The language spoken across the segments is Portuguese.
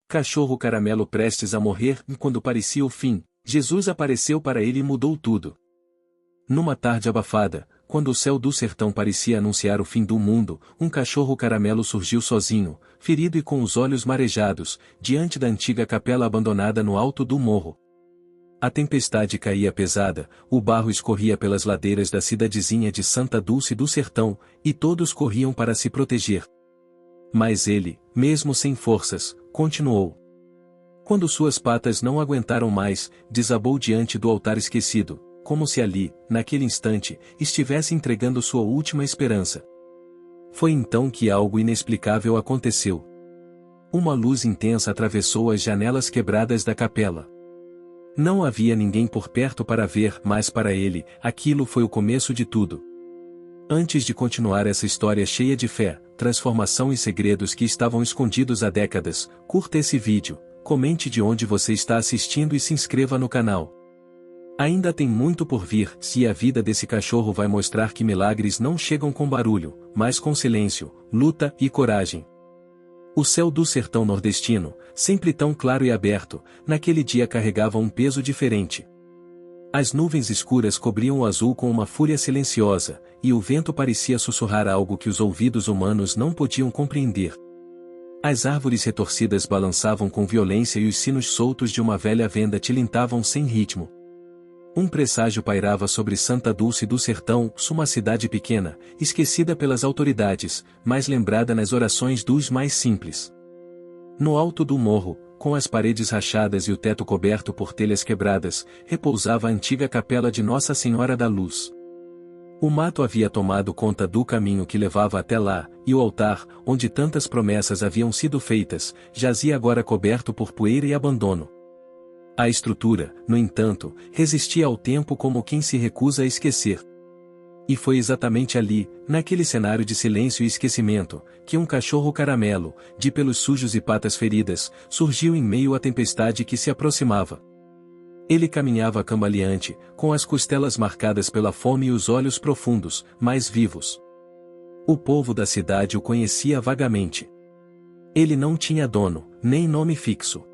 Cachorro caramelo prestes a morrer, e quando parecia o fim, Jesus apareceu para ele e mudou tudo. Numa tarde abafada, quando o céu do sertão parecia anunciar o fim do mundo, um cachorro caramelo surgiu sozinho, ferido e com os olhos marejados, diante da antiga capela abandonada no alto do morro. A tempestade caía pesada, o barro escorria pelas ladeiras da cidadezinha de Santa Dulce do Sertão, e todos corriam para se proteger. Mas ele, mesmo sem forças, continuou. Quando suas patas não aguentaram mais, desabou diante do altar esquecido, como se ali, naquele instante, estivesse entregando sua última esperança. Foi então que algo inexplicável aconteceu. Uma luz intensa atravessou as janelas quebradas da capela. Não havia ninguém por perto para ver, mas para ele, aquilo foi o começo de tudo. Antes de continuar essa história cheia de fé, transformação e segredos que estavam escondidos há décadas, curta esse vídeo, comente de onde você está assistindo e se inscreva no canal. Ainda tem muito por vir, se a vida desse cachorro vai mostrar que milagres não chegam com barulho, mas com silêncio, luta e coragem. O céu do sertão nordestino, sempre tão claro e aberto, naquele dia carregava um peso diferente. As nuvens escuras cobriam o azul com uma fúria silenciosa, e o vento parecia sussurrar algo que os ouvidos humanos não podiam compreender. As árvores retorcidas balançavam com violência e os sinos soltos de uma velha venda tilintavam sem ritmo. Um presságio pairava sobre Santa Dulce do Sertão, uma cidade pequena, esquecida pelas autoridades, mas lembrada nas orações dos mais simples. No alto do morro, com as paredes rachadas e o teto coberto por telhas quebradas, repousava a antiga capela de Nossa Senhora da Luz. O mato havia tomado conta do caminho que levava até lá, e o altar, onde tantas promessas haviam sido feitas, jazia agora coberto por poeira e abandono. A estrutura, no entanto, resistia ao tempo como quem se recusa a esquecer. E foi exatamente ali, naquele cenário de silêncio e esquecimento, que um cachorro caramelo, de pelos sujos e patas feridas, surgiu em meio à tempestade que se aproximava. Ele caminhava cambaleante, com as costelas marcadas pela fome e os olhos profundos, mas vivos. O povo da cidade o conhecia vagamente. Ele não tinha dono, nem nome fixo.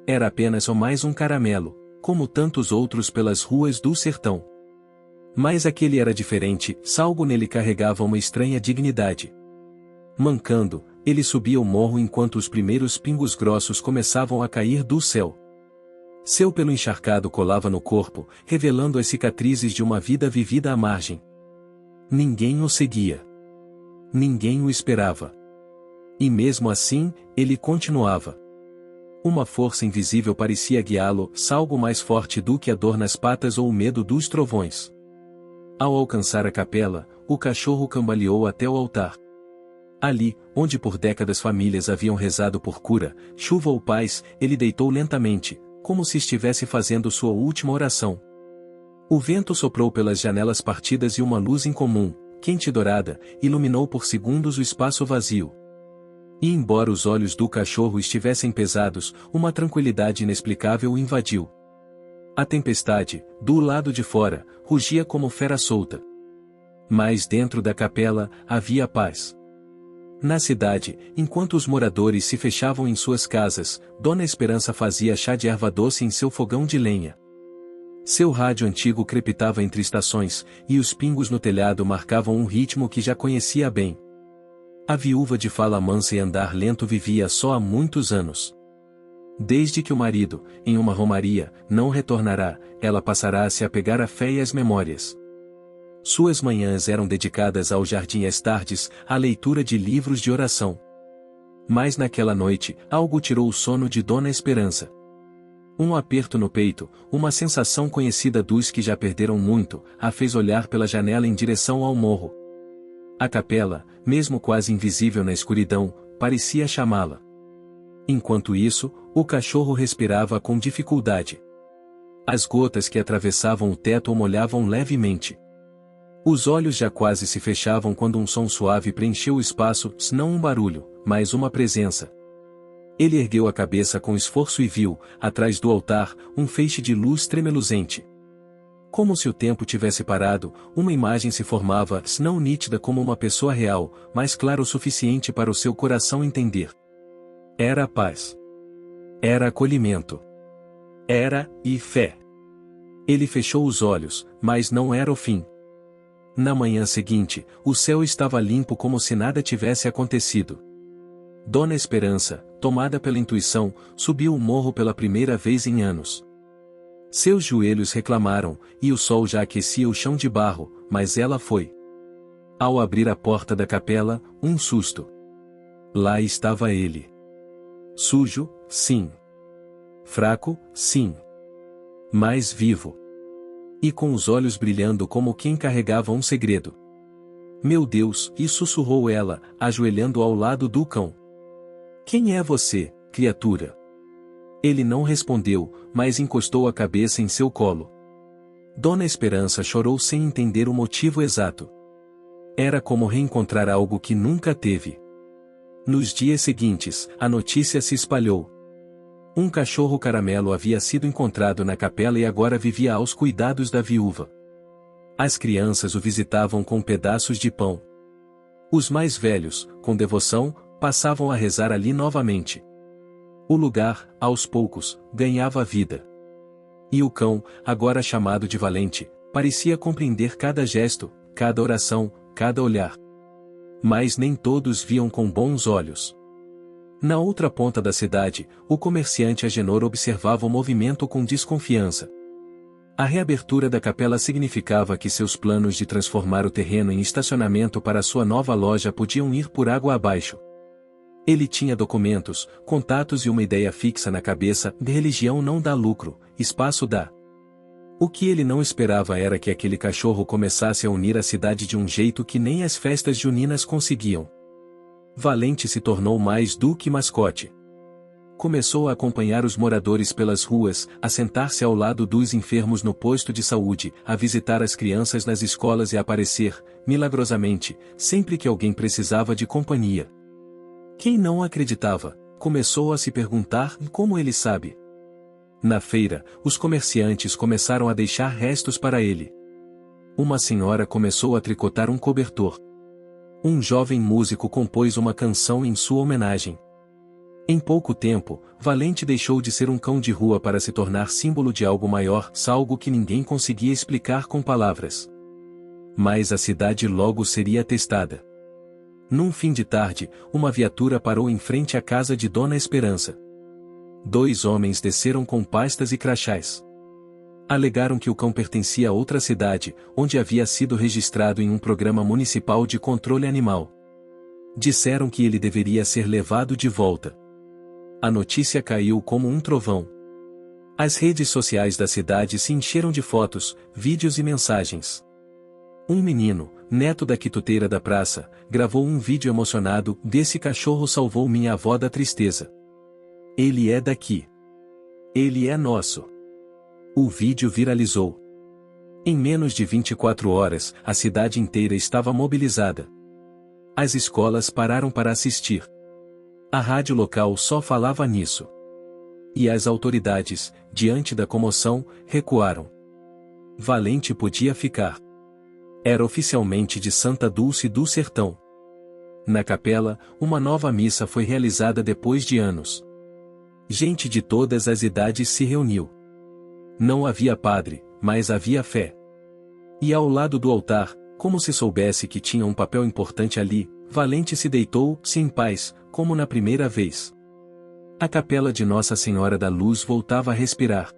Era apenas mais um caramelo, como tantos outros pelas ruas do sertão. Mas aquele era diferente, algo nele carregava uma estranha dignidade. Mancando, ele subia o morro enquanto os primeiros pingos grossos começavam a cair do céu. Seu pelo encharcado colava no corpo, revelando as cicatrizes de uma vida vivida à margem. Ninguém o seguia. Ninguém o esperava. E mesmo assim, ele continuava. Uma força invisível parecia guiá-lo, algo mais forte do que a dor nas patas ou o medo dos trovões. Ao alcançar a capela, o cachorro cambaleou até o altar. Ali, onde por décadas famílias haviam rezado por cura, chuva ou paz, ele deitou lentamente, como se estivesse fazendo sua última oração. O vento soprou pelas janelas partidas e uma luz incomum, quente e dourada, iluminou por segundos o espaço vazio. E embora os olhos do cachorro estivessem pesados, uma tranquilidade inexplicável o invadiu. A tempestade, do lado de fora, rugia como fera solta. Mas dentro da capela, havia paz. Na cidade, enquanto os moradores se fechavam em suas casas, Dona Esperança fazia chá de erva doce em seu fogão de lenha. Seu rádio antigo crepitava entre estações, e os pingos no telhado marcavam um ritmo que já conhecia bem. A viúva de fala mansa e andar lento vivia só há muitos anos. Desde que o marido, em uma romaria, não retornará, ela passará a se apegar à fé e às memórias. Suas manhãs eram dedicadas ao jardim e às tardes, à leitura de livros de oração. Mas naquela noite, algo tirou o sono de Dona Esperança. Um aperto no peito, uma sensação conhecida dos que já perderam muito, a fez olhar pela janela em direção ao morro. A capela, mesmo quase invisível na escuridão, parecia chamá-la. Enquanto isso, o cachorro respirava com dificuldade. As gotas que atravessavam o teto o molhavam levemente. Os olhos já quase se fechavam quando um som suave preencheu o espaço, não um barulho, mas uma presença. Ele ergueu a cabeça com esforço e viu, atrás do altar, um feixe de luz tremeluzente. Como se o tempo tivesse parado, uma imagem se formava, não nítida como uma pessoa real, mas clara o suficiente para o seu coração entender. Era a paz. Era acolhimento. Era, e fé. Ele fechou os olhos, mas não era o fim. Na manhã seguinte, o céu estava limpo como se nada tivesse acontecido. Dona Esperança, tomada pela intuição, subiu o morro pela primeira vez em anos. Seus joelhos reclamaram, e o sol já aquecia o chão de barro, mas ela foi. Ao abrir a porta da capela, um susto. Lá estava ele. Sujo, sim. Fraco, sim. Mas vivo. E com os olhos brilhando como quem carregava um segredo. Meu Deus, e sussurrou ela, ajoelhando ao lado do cão. Quem é você, criatura? Ele não respondeu, mas encostou a cabeça em seu colo. Dona Esperança chorou sem entender o motivo exato. Era como reencontrar algo que nunca teve. Nos dias seguintes, a notícia se espalhou. Um cachorro caramelo havia sido encontrado na capela e agora vivia aos cuidados da viúva. As crianças o visitavam com pedaços de pão. Os mais velhos, com devoção, passavam a rezar ali novamente. O lugar, aos poucos, ganhava vida. E o cão, agora chamado de Valente, parecia compreender cada gesto, cada oração, cada olhar. Mas nem todos viam com bons olhos. Na outra ponta da cidade, o comerciante Agenor observava o movimento com desconfiança. A reabertura da capela significava que seus planos de transformar o terreno em estacionamento para sua nova loja podiam ir por água abaixo. Ele tinha documentos, contatos e uma ideia fixa na cabeça: de religião não dá lucro, espaço dá. O que ele não esperava era que aquele cachorro começasse a unir a cidade de um jeito que nem as festas juninas conseguiam. Valente se tornou mais do que mascote. Começou a acompanhar os moradores pelas ruas, a sentar-se ao lado dos enfermos no posto de saúde, a visitar as crianças nas escolas e a aparecer, milagrosamente, sempre que alguém precisava de companhia. Quem não acreditava, começou a se perguntar como ele sabe. Na feira, os comerciantes começaram a deixar restos para ele. Uma senhora começou a tricotar um cobertor. Um jovem músico compôs uma canção em sua homenagem. Em pouco tempo, Valente deixou de ser um cão de rua para se tornar símbolo de algo maior, algo que ninguém conseguia explicar com palavras. Mas a cidade logo seria testada. Num fim de tarde, uma viatura parou em frente à casa de Dona Esperança. 2 homens desceram com pastas e crachás. Alegaram que o cão pertencia a outra cidade, onde havia sido registrado em um programa municipal de controle animal. Disseram que ele deveria ser levado de volta. A notícia caiu como um trovão. As redes sociais da cidade se encheram de fotos, vídeos e mensagens. Um menino, neto da quituteira da praça, gravou um vídeo emocionado: "Desse cachorro salvou minha avó da tristeza. Ele é daqui. Ele é nosso." O vídeo viralizou. Em menos de 24 horas, a cidade inteira estava mobilizada. As escolas pararam para assistir. A rádio local só falava nisso. E as autoridades, diante da comoção, recuaram. Valente podia ficar. Era oficialmente de Santa Dulce do Sertão. Na capela, uma nova missa foi realizada depois de anos. Gente de todas as idades se reuniu. Não havia padre, mas havia fé. E ao lado do altar, como se soubesse que tinha um papel importante ali, Valente se deitou-se em paz, como na primeira vez. A capela de Nossa Senhora da Luz voltava a respirar.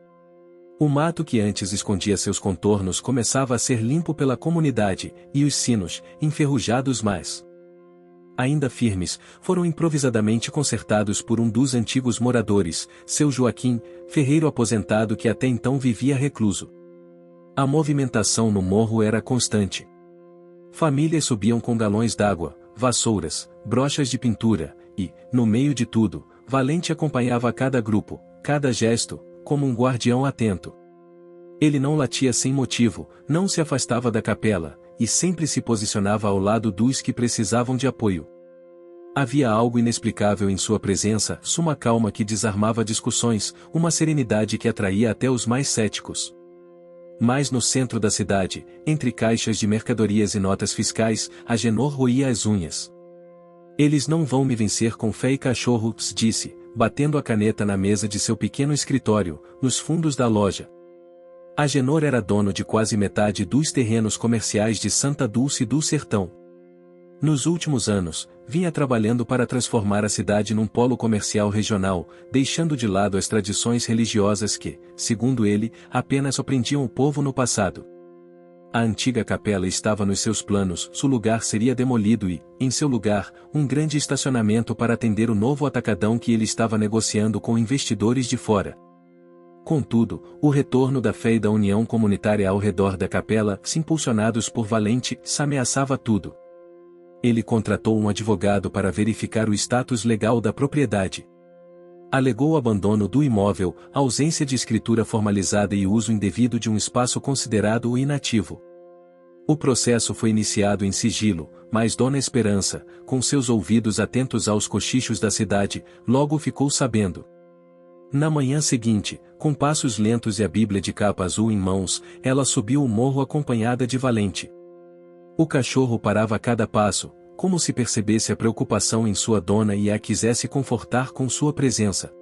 O mato que antes escondia seus contornos começava a ser limpo pela comunidade, e os sinos, enferrujados mas ainda firmes, foram improvisadamente consertados por um dos antigos moradores, seu Joaquim, ferreiro aposentado que até então vivia recluso. A movimentação no morro era constante. Famílias subiam com galões d'água, vassouras, brochas de pintura, e, no meio de tudo, Valente acompanhava cada grupo, cada gesto, como um guardião atento. Ele não latia sem motivo, não se afastava da capela, e sempre se posicionava ao lado dos que precisavam de apoio. Havia algo inexplicável em sua presença, uma calma que desarmava discussões, uma serenidade que atraía até os mais céticos. Mas no centro da cidade, entre caixas de mercadorias e notas fiscais, Agenor roía as unhas. "Eles não vão me vencer com fé e cachorros", disse, batendo a caneta na mesa de seu pequeno escritório, nos fundos da loja. Agenor era dono de quase metade dos terrenos comerciais de Santa Dulce do Sertão. Nos últimos anos, vinha trabalhando para transformar a cidade num polo comercial regional, deixando de lado as tradições religiosas que, segundo ele, apenas oprimiam o povo no passado. A antiga capela estava nos seus planos, seu lugar seria demolido e, em seu lugar, um grande estacionamento para atender o novo atacadão que ele estava negociando com investidores de fora. Contudo, o retorno da fé e da união comunitária ao redor da capela, impulsionados por Valente, ameaçava tudo. Ele contratou um advogado para verificar o status legal da propriedade. Alegou o abandono do imóvel, ausência de escritura formalizada e uso indevido de um espaço considerado inativo. O processo foi iniciado em sigilo, mas Dona Esperança, com seus ouvidos atentos aos cochichos da cidade, logo ficou sabendo. Na manhã seguinte, com passos lentos e a Bíblia de capa azul em mãos, ela subiu o morro acompanhada de Valente. O cachorro parava a cada passo, como se percebesse a preocupação em sua dona e a quisesse confortar com sua presença.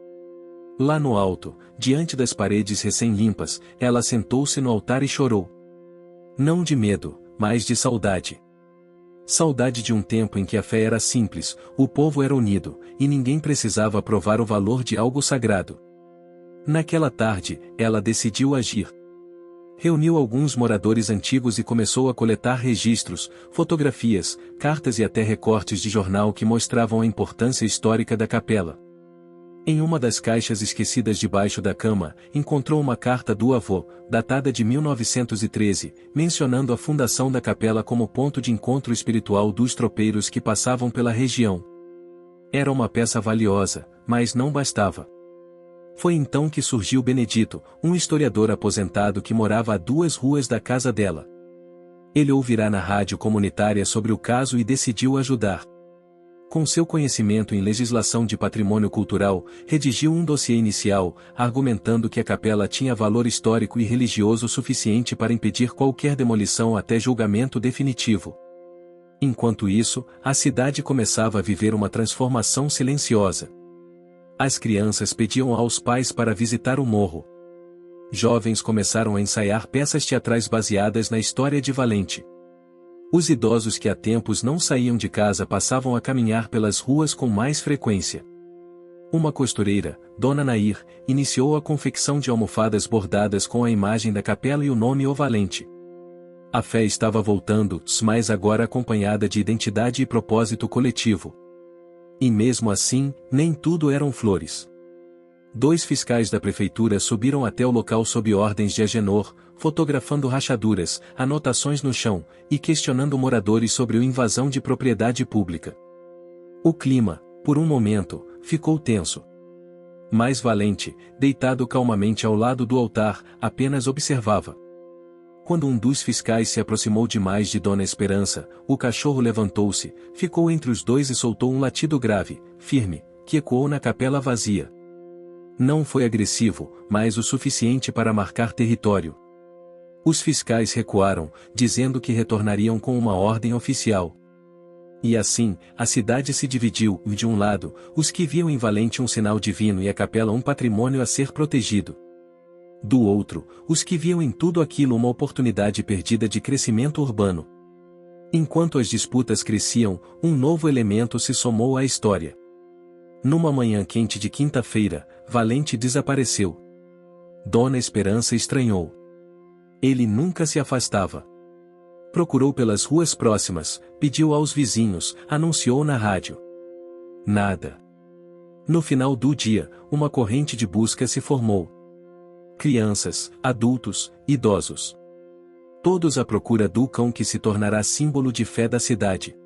Lá no alto, diante das paredes recém-limpas, ela sentou-se no altar e chorou. Não de medo, mas de saudade. Saudade de um tempo em que a fé era simples, o povo era unido, e ninguém precisava provar o valor de algo sagrado. Naquela tarde, ela decidiu agir. Reuniu alguns moradores antigos e começou a coletar registros, fotografias, cartas e até recortes de jornal que mostravam a importância histórica da capela. Em uma das caixas esquecidas debaixo da cama, encontrou uma carta do avô, datada de 1913, mencionando a fundação da capela como ponto de encontro espiritual dos tropeiros que passavam pela região. Era uma peça valiosa, mas não bastava. Foi então que surgiu Benedito, um historiador aposentado que morava a 2 ruas da casa dela. Ele ouvirá na rádio comunitária sobre o caso e decidiu ajudar. Com seu conhecimento em legislação de patrimônio cultural, redigiu um dossiê inicial, argumentando que a capela tinha valor histórico e religioso suficiente para impedir qualquer demolição até julgamento definitivo. Enquanto isso, a cidade começava a viver uma transformação silenciosa. As crianças pediam aos pais para visitar o morro. Jovens começaram a ensaiar peças teatrais baseadas na história de Valente. Os idosos que há tempos não saíam de casa passavam a caminhar pelas ruas com mais frequência. Uma costureira, Dona Nair, iniciou a confecção de almofadas bordadas com a imagem da capela e o nome O Valente. A fé estava voltando, mas agora acompanhada de identidade e propósito coletivo. E mesmo assim, nem tudo eram flores. 2 fiscais da prefeitura subiram até o local sob ordens de Agenor, fotografando rachaduras, anotações no chão, e questionando moradores sobre a invasão de propriedade pública. O clima, por um momento, ficou tenso. Mas Valente, deitado calmamente ao lado do altar, apenas observava. Quando um dos fiscais se aproximou demais de Dona Esperança, o cachorro levantou-se, ficou entre os dois e soltou um latido grave, firme, que ecoou na capela vazia. Não foi agressivo, mas o suficiente para marcar território. Os fiscais recuaram, dizendo que retornariam com uma ordem oficial. E assim, a cidade se dividiu, de um lado, os que viam em Valente um sinal divino e a capela um patrimônio a ser protegido. Do outro, os que viam em tudo aquilo uma oportunidade perdida de crescimento urbano. Enquanto as disputas cresciam, um novo elemento se somou à história. Numa manhã quente de quinta-feira, Valente desapareceu. Dona Esperança estranhou. Ele nunca se afastava. Procurou pelas ruas próximas, pediu aos vizinhos, anunciou na rádio. Nada. No final do dia, uma corrente de busca se formou. Crianças, adultos, idosos. Todos à procura do cão que se tornará símbolo de fé da cidade.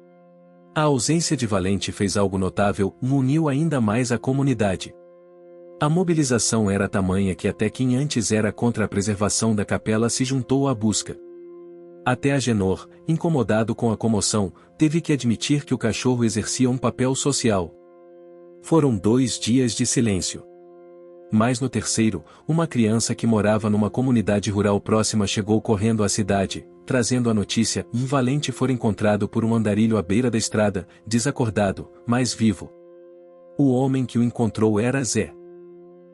A ausência de Valente fez algo notável, uniu ainda mais a comunidade. A mobilização era tamanha que até quem antes era contra a preservação da capela se juntou à busca. Até Agenor, incomodado com a comoção, teve que admitir que o cachorro exercia um papel social. Foram 2 dias de silêncio. Mas no terceiro, uma criança que morava numa comunidade rural próxima chegou correndo à cidade, trazendo a notícia: um Valente fora encontrado por um andarilho à beira da estrada, desacordado, mas vivo. O homem que o encontrou era Zé.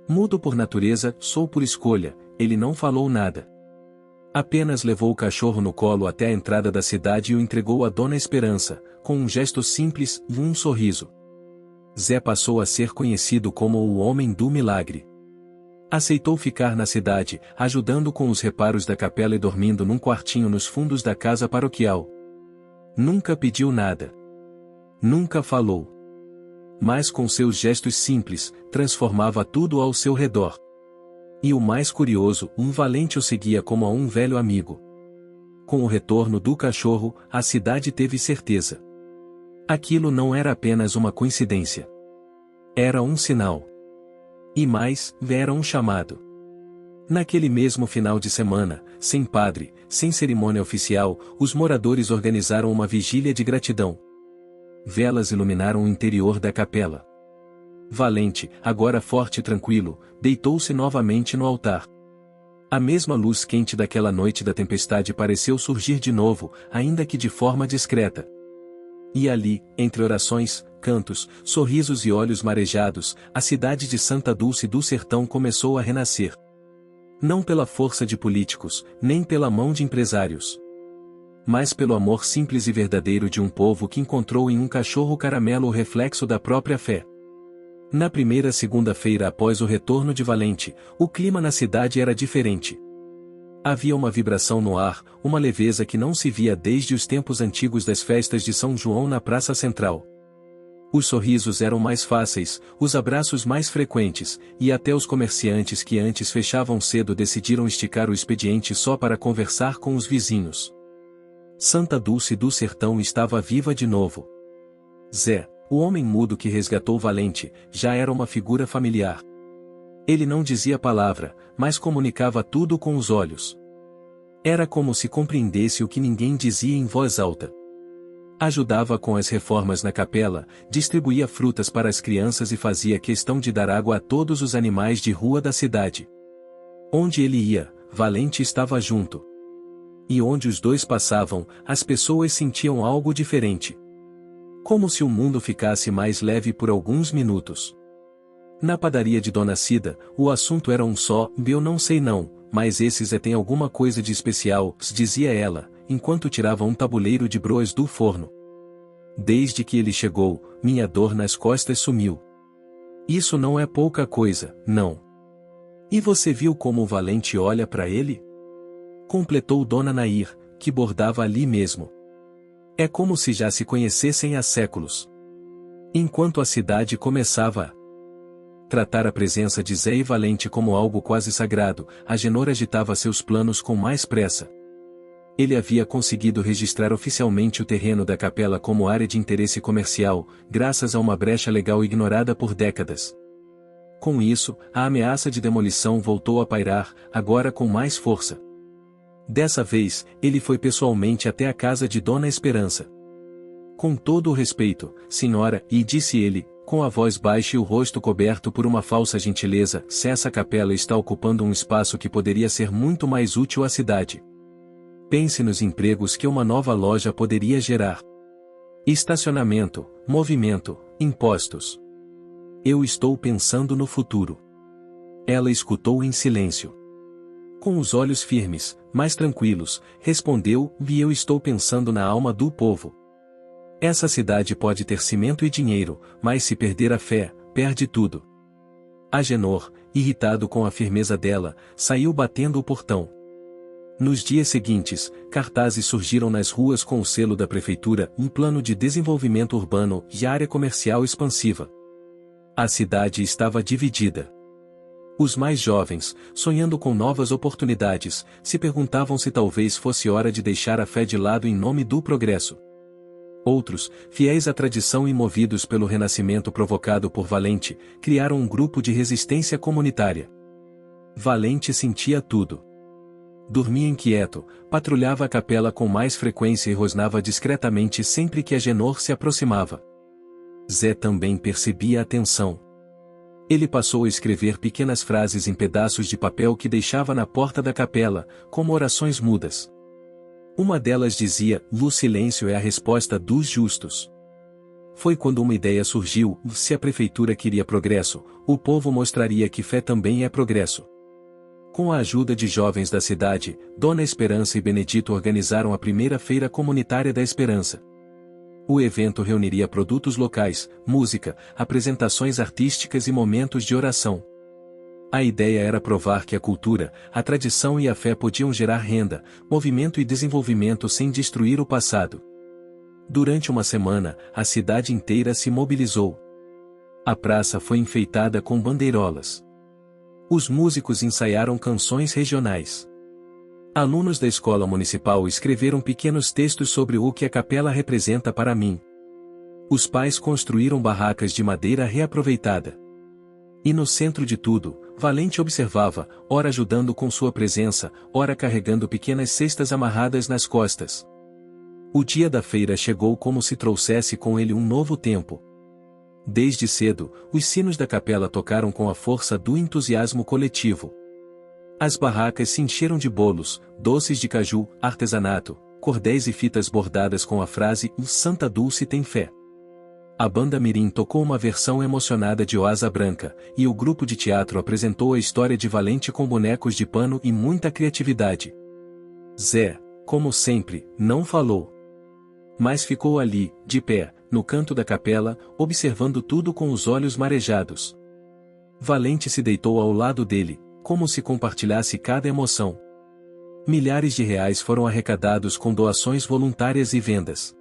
Mudo por natureza, sou por escolha, ele não falou nada. Apenas levou o cachorro no colo até a entrada da cidade e o entregou a Dona Esperança, com um gesto simples e um sorriso. Zé passou a ser conhecido como o Homem do Milagre. Aceitou ficar na cidade, ajudando com os reparos da capela e dormindo num quartinho nos fundos da casa paroquial. Nunca pediu nada. Nunca falou. Mas com seus gestos simples, transformava tudo ao seu redor. E o mais curioso, um valente o seguia como a um velho amigo. Com o retorno do cachorro, a cidade teve certeza. Aquilo não era apenas uma coincidência. Era um sinal. E mais, era um chamado. Naquele mesmo final de semana, sem padre, sem cerimônia oficial, os moradores organizaram uma vigília de gratidão. Velas iluminaram o interior da capela. Valente, agora forte e tranquilo, deitou-se novamente no altar. A mesma luz quente daquela noite da tempestade pareceu surgir de novo, ainda que de forma discreta. E ali, entre orações, cantos, sorrisos e olhos marejados, a cidade de Santa Dulce do Sertão começou a renascer. Não pela força de políticos, nem pela mão de empresários, mas pelo amor simples e verdadeiro de um povo que encontrou em um cachorro caramelo o reflexo da própria fé. Na primeira segunda-feira após o retorno de Valente, o clima na cidade era diferente. Havia uma vibração no ar, uma leveza que não se via desde os tempos antigos das festas de São João na Praça Central. Os sorrisos eram mais fáceis, os abraços mais frequentes, e até os comerciantes que antes fechavam cedo decidiram esticar o expediente só para conversar com os vizinhos. Santa Dulce do Sertão estava viva de novo. Zé, o homem mudo que resgatou Valente, já era uma figura familiar. Ele não dizia palavra, mas comunicava tudo com os olhos. Era como se compreendesse o que ninguém dizia em voz alta. Ajudava com as reformas na capela, distribuía frutas para as crianças e fazia questão de dar água a todos os animais de rua da cidade. Onde ele ia, Valente estava junto. E onde os dois passavam, as pessoas sentiam algo diferente. Como se o mundo ficasse mais leve por alguns minutos. Na padaria de Dona Cida, o assunto era um só: eu não sei não, mas esse Zé tem alguma coisa de especial, dizia ela, enquanto tirava um tabuleiro de broas do forno. Desde que ele chegou, minha dor nas costas sumiu. Isso não é pouca coisa, não. E você viu como o Valente olha para ele? Completou Dona Nair, que bordava ali mesmo. É como se já se conhecessem há séculos. Enquanto a cidade começava a tratar a presença de Zé e Valente como algo quase sagrado, Agenor agitava seus planos com mais pressa. Ele havia conseguido registrar oficialmente o terreno da capela como área de interesse comercial, graças a uma brecha legal ignorada por décadas. Com isso, a ameaça de demolição voltou a pairar, agora com mais força. Dessa vez, ele foi pessoalmente até a casa de Dona Esperança. Com todo o respeito, senhora, e disse ele, com a voz baixa e o rosto coberto por uma falsa gentileza, se essa capela está ocupando um espaço que poderia ser muito mais útil à cidade. Pense nos empregos que uma nova loja poderia gerar. Estacionamento, movimento, impostos. Eu estou pensando no futuro. Ela escutou em silêncio. Com os olhos firmes, mais tranquilos, respondeu: e eu estou pensando na alma do povo. Essa cidade pode ter cimento e dinheiro, mas se perder a fé, perde tudo. Agenor, irritado com a firmeza dela, saiu batendo o portão. Nos dias seguintes, cartazes surgiram nas ruas com o selo da prefeitura, um plano de desenvolvimento urbano e área comercial expansiva. A cidade estava dividida. Os mais jovens, sonhando com novas oportunidades, se perguntavam se talvez fosse hora de deixar a fé de lado em nome do progresso. Outros, fiéis à tradição e movidos pelo renascimento provocado por Valente, criaram um grupo de resistência comunitária. Valente sentia tudo. Dormia inquieto, patrulhava a capela com mais frequência e rosnava discretamente sempre que Agenor se aproximava. Zé também percebia a tensão. Ele passou a escrever pequenas frases em pedaços de papel que deixava na porta da capela, como orações mudas. Uma delas dizia: o silêncio é a resposta dos justos. Foi quando uma ideia surgiu: se a prefeitura queria progresso, o povo mostraria que fé também é progresso. Com a ajuda de jovens da cidade, Dona Esperança e Benedito organizaram a primeira Feira Comunitária da Esperança. O evento reuniria produtos locais, música, apresentações artísticas e momentos de oração. A ideia era provar que a cultura, a tradição e a fé podiam gerar renda, movimento e desenvolvimento sem destruir o passado. Durante uma semana, a cidade inteira se mobilizou. A praça foi enfeitada com bandeirolas. Os músicos ensaiaram canções regionais. Alunos da escola municipal escreveram pequenos textos sobre o que a capela representa para mim. Os pais construíram barracas de madeira reaproveitada. E no centro de tudo, Valente observava, ora ajudando com sua presença, ora carregando pequenas cestas amarradas nas costas. O dia da feira chegou como se trouxesse com ele um novo tempo. Desde cedo, os sinos da capela tocaram com a força do entusiasmo coletivo. As barracas se encheram de bolos, doces de caju, artesanato, cordéis e fitas bordadas com a frase "Santa Dulce tem fé". A banda mirim tocou uma versão emocionada de Oasa Branca, e o grupo de teatro apresentou a história de Valente com bonecos de pano e muita criatividade. Zé, como sempre, não falou. Mas ficou ali, de pé, no canto da capela, observando tudo com os olhos marejados. Valente se deitou ao lado dele, como se compartilhasse cada emoção. Milhares de reais foram arrecadados com doações voluntárias e vendas.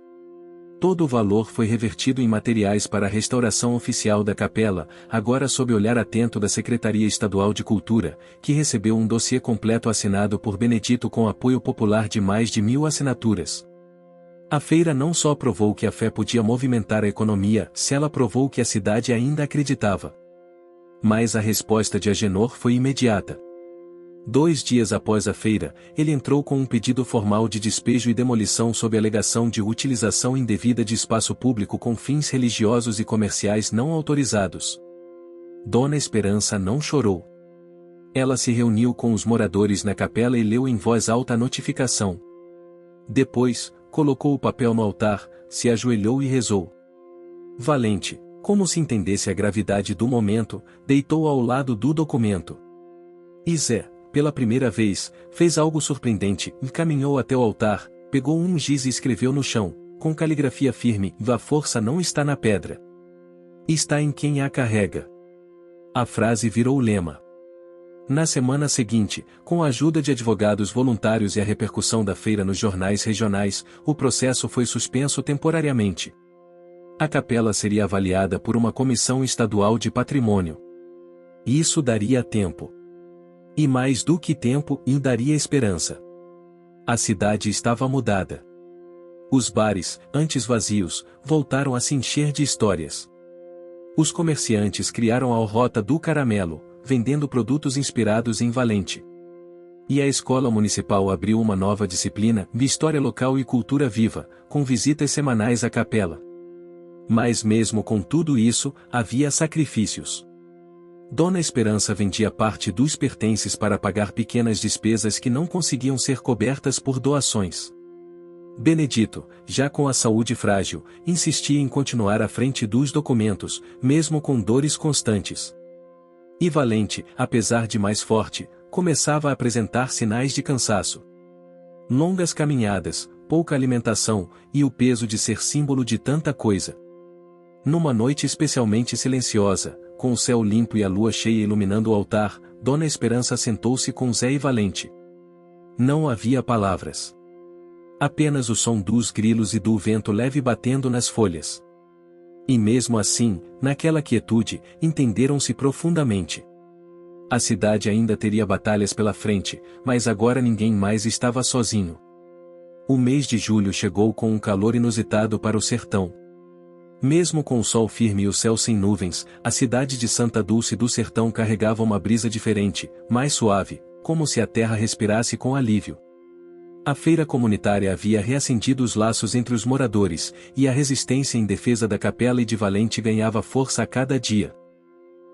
Todo o valor foi revertido em materiais para a restauração oficial da capela, agora sob o olhar atento da Secretaria Estadual de Cultura, que recebeu um dossiê completo assinado por Benedito com apoio popular de mais de 1.000 assinaturas. A feira não só provou que a fé podia movimentar a economia, se ela provou que a cidade ainda acreditava. Mas a resposta de Agenor foi imediata. 2 dias após a feira, ele entrou com um pedido formal de despejo e demolição sob alegação de utilização indevida de espaço público com fins religiosos e comerciais não autorizados. Dona Esperança não chorou. Ela se reuniu com os moradores na capela e leu em voz alta a notificação. Depois, colocou o papel no altar, se ajoelhou e rezou. Valente, como se entendesse a gravidade do momento, deitou ao lado do documento. E Zé, pela primeira vez, fez algo surpreendente, caminhou até o altar, pegou um giz e escreveu no chão, com caligrafia firme: "A força não está na pedra. Está em quem a carrega." A frase virou lema. Na semana seguinte, com a ajuda de advogados voluntários e a repercussão da feira nos jornais regionais, o processo foi suspenso temporariamente. A capela seria avaliada por uma comissão estadual de patrimônio. Isso daria tempo. E mais do que tempo, daria esperança. A cidade estava mudada. Os bares, antes vazios, voltaram a se encher de histórias. Os comerciantes criaram a Rota do Caramelo, vendendo produtos inspirados em Valente. E a escola municipal abriu uma nova disciplina, História Local e Cultura Viva, com visitas semanais à capela. Mas mesmo com tudo isso, havia sacrifícios. Dona Esperança vendia parte dos pertences para pagar pequenas despesas que não conseguiam ser cobertas por doações. Benedito, já com a saúde frágil, insistia em continuar à frente dos documentos, mesmo com dores constantes. E Valente, apesar de mais forte, começava a apresentar sinais de cansaço. Longas caminhadas, pouca alimentação, e o peso de ser símbolo de tanta coisa. Numa noite especialmente silenciosa, com o céu limpo e a lua cheia iluminando o altar, Dona Esperança sentou-se com Zé e Valente. Não havia palavras. Apenas o som dos grilos e do vento leve batendo nas folhas. E mesmo assim, naquela quietude, entenderam-se profundamente. A cidade ainda teria batalhas pela frente, mas agora ninguém mais estava sozinho. O mês de julho chegou com um calor inusitado para o sertão. Mesmo com o sol firme e o céu sem nuvens, a cidade de Santa Dulce do Sertão carregava uma brisa diferente, mais suave, como se a terra respirasse com alívio. A feira comunitária havia reacendido os laços entre os moradores, e a resistência em defesa da capela e de Valente ganhava força a cada dia.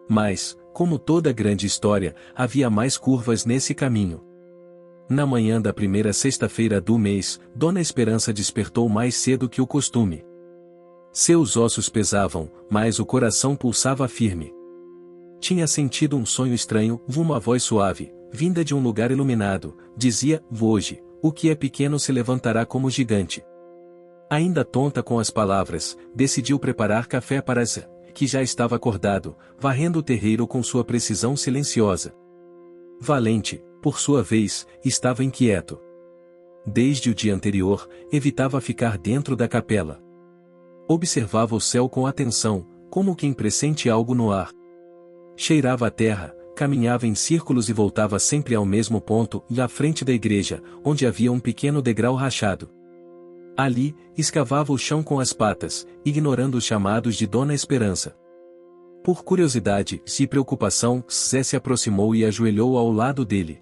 Mas, como toda grande história, havia mais curvas nesse caminho. Na manhã da primeira sexta-feira do mês, Dona Esperança despertou mais cedo que o costume. Seus ossos pesavam, mas o coração pulsava firme. Tinha sentido um sonho estranho, uma voz suave, vinda de um lugar iluminado, dizia: hoje, o que é pequeno se levantará como gigante. Ainda tonta com as palavras, decidiu preparar café para Zé, que já estava acordado, varrendo o terreiro com sua precisão silenciosa. Valente, por sua vez, estava inquieto. Desde o dia anterior, evitava ficar dentro da capela. Observava o céu com atenção, como quem pressente algo no ar. Cheirava a terra, caminhava em círculos e voltava sempre ao mesmo ponto, à frente da igreja, onde havia um pequeno degrau rachado. Ali, escavava o chão com as patas, ignorando os chamados de Dona Esperança. Por curiosidade e preocupação, Zé se aproximou e ajoelhou ao lado dele.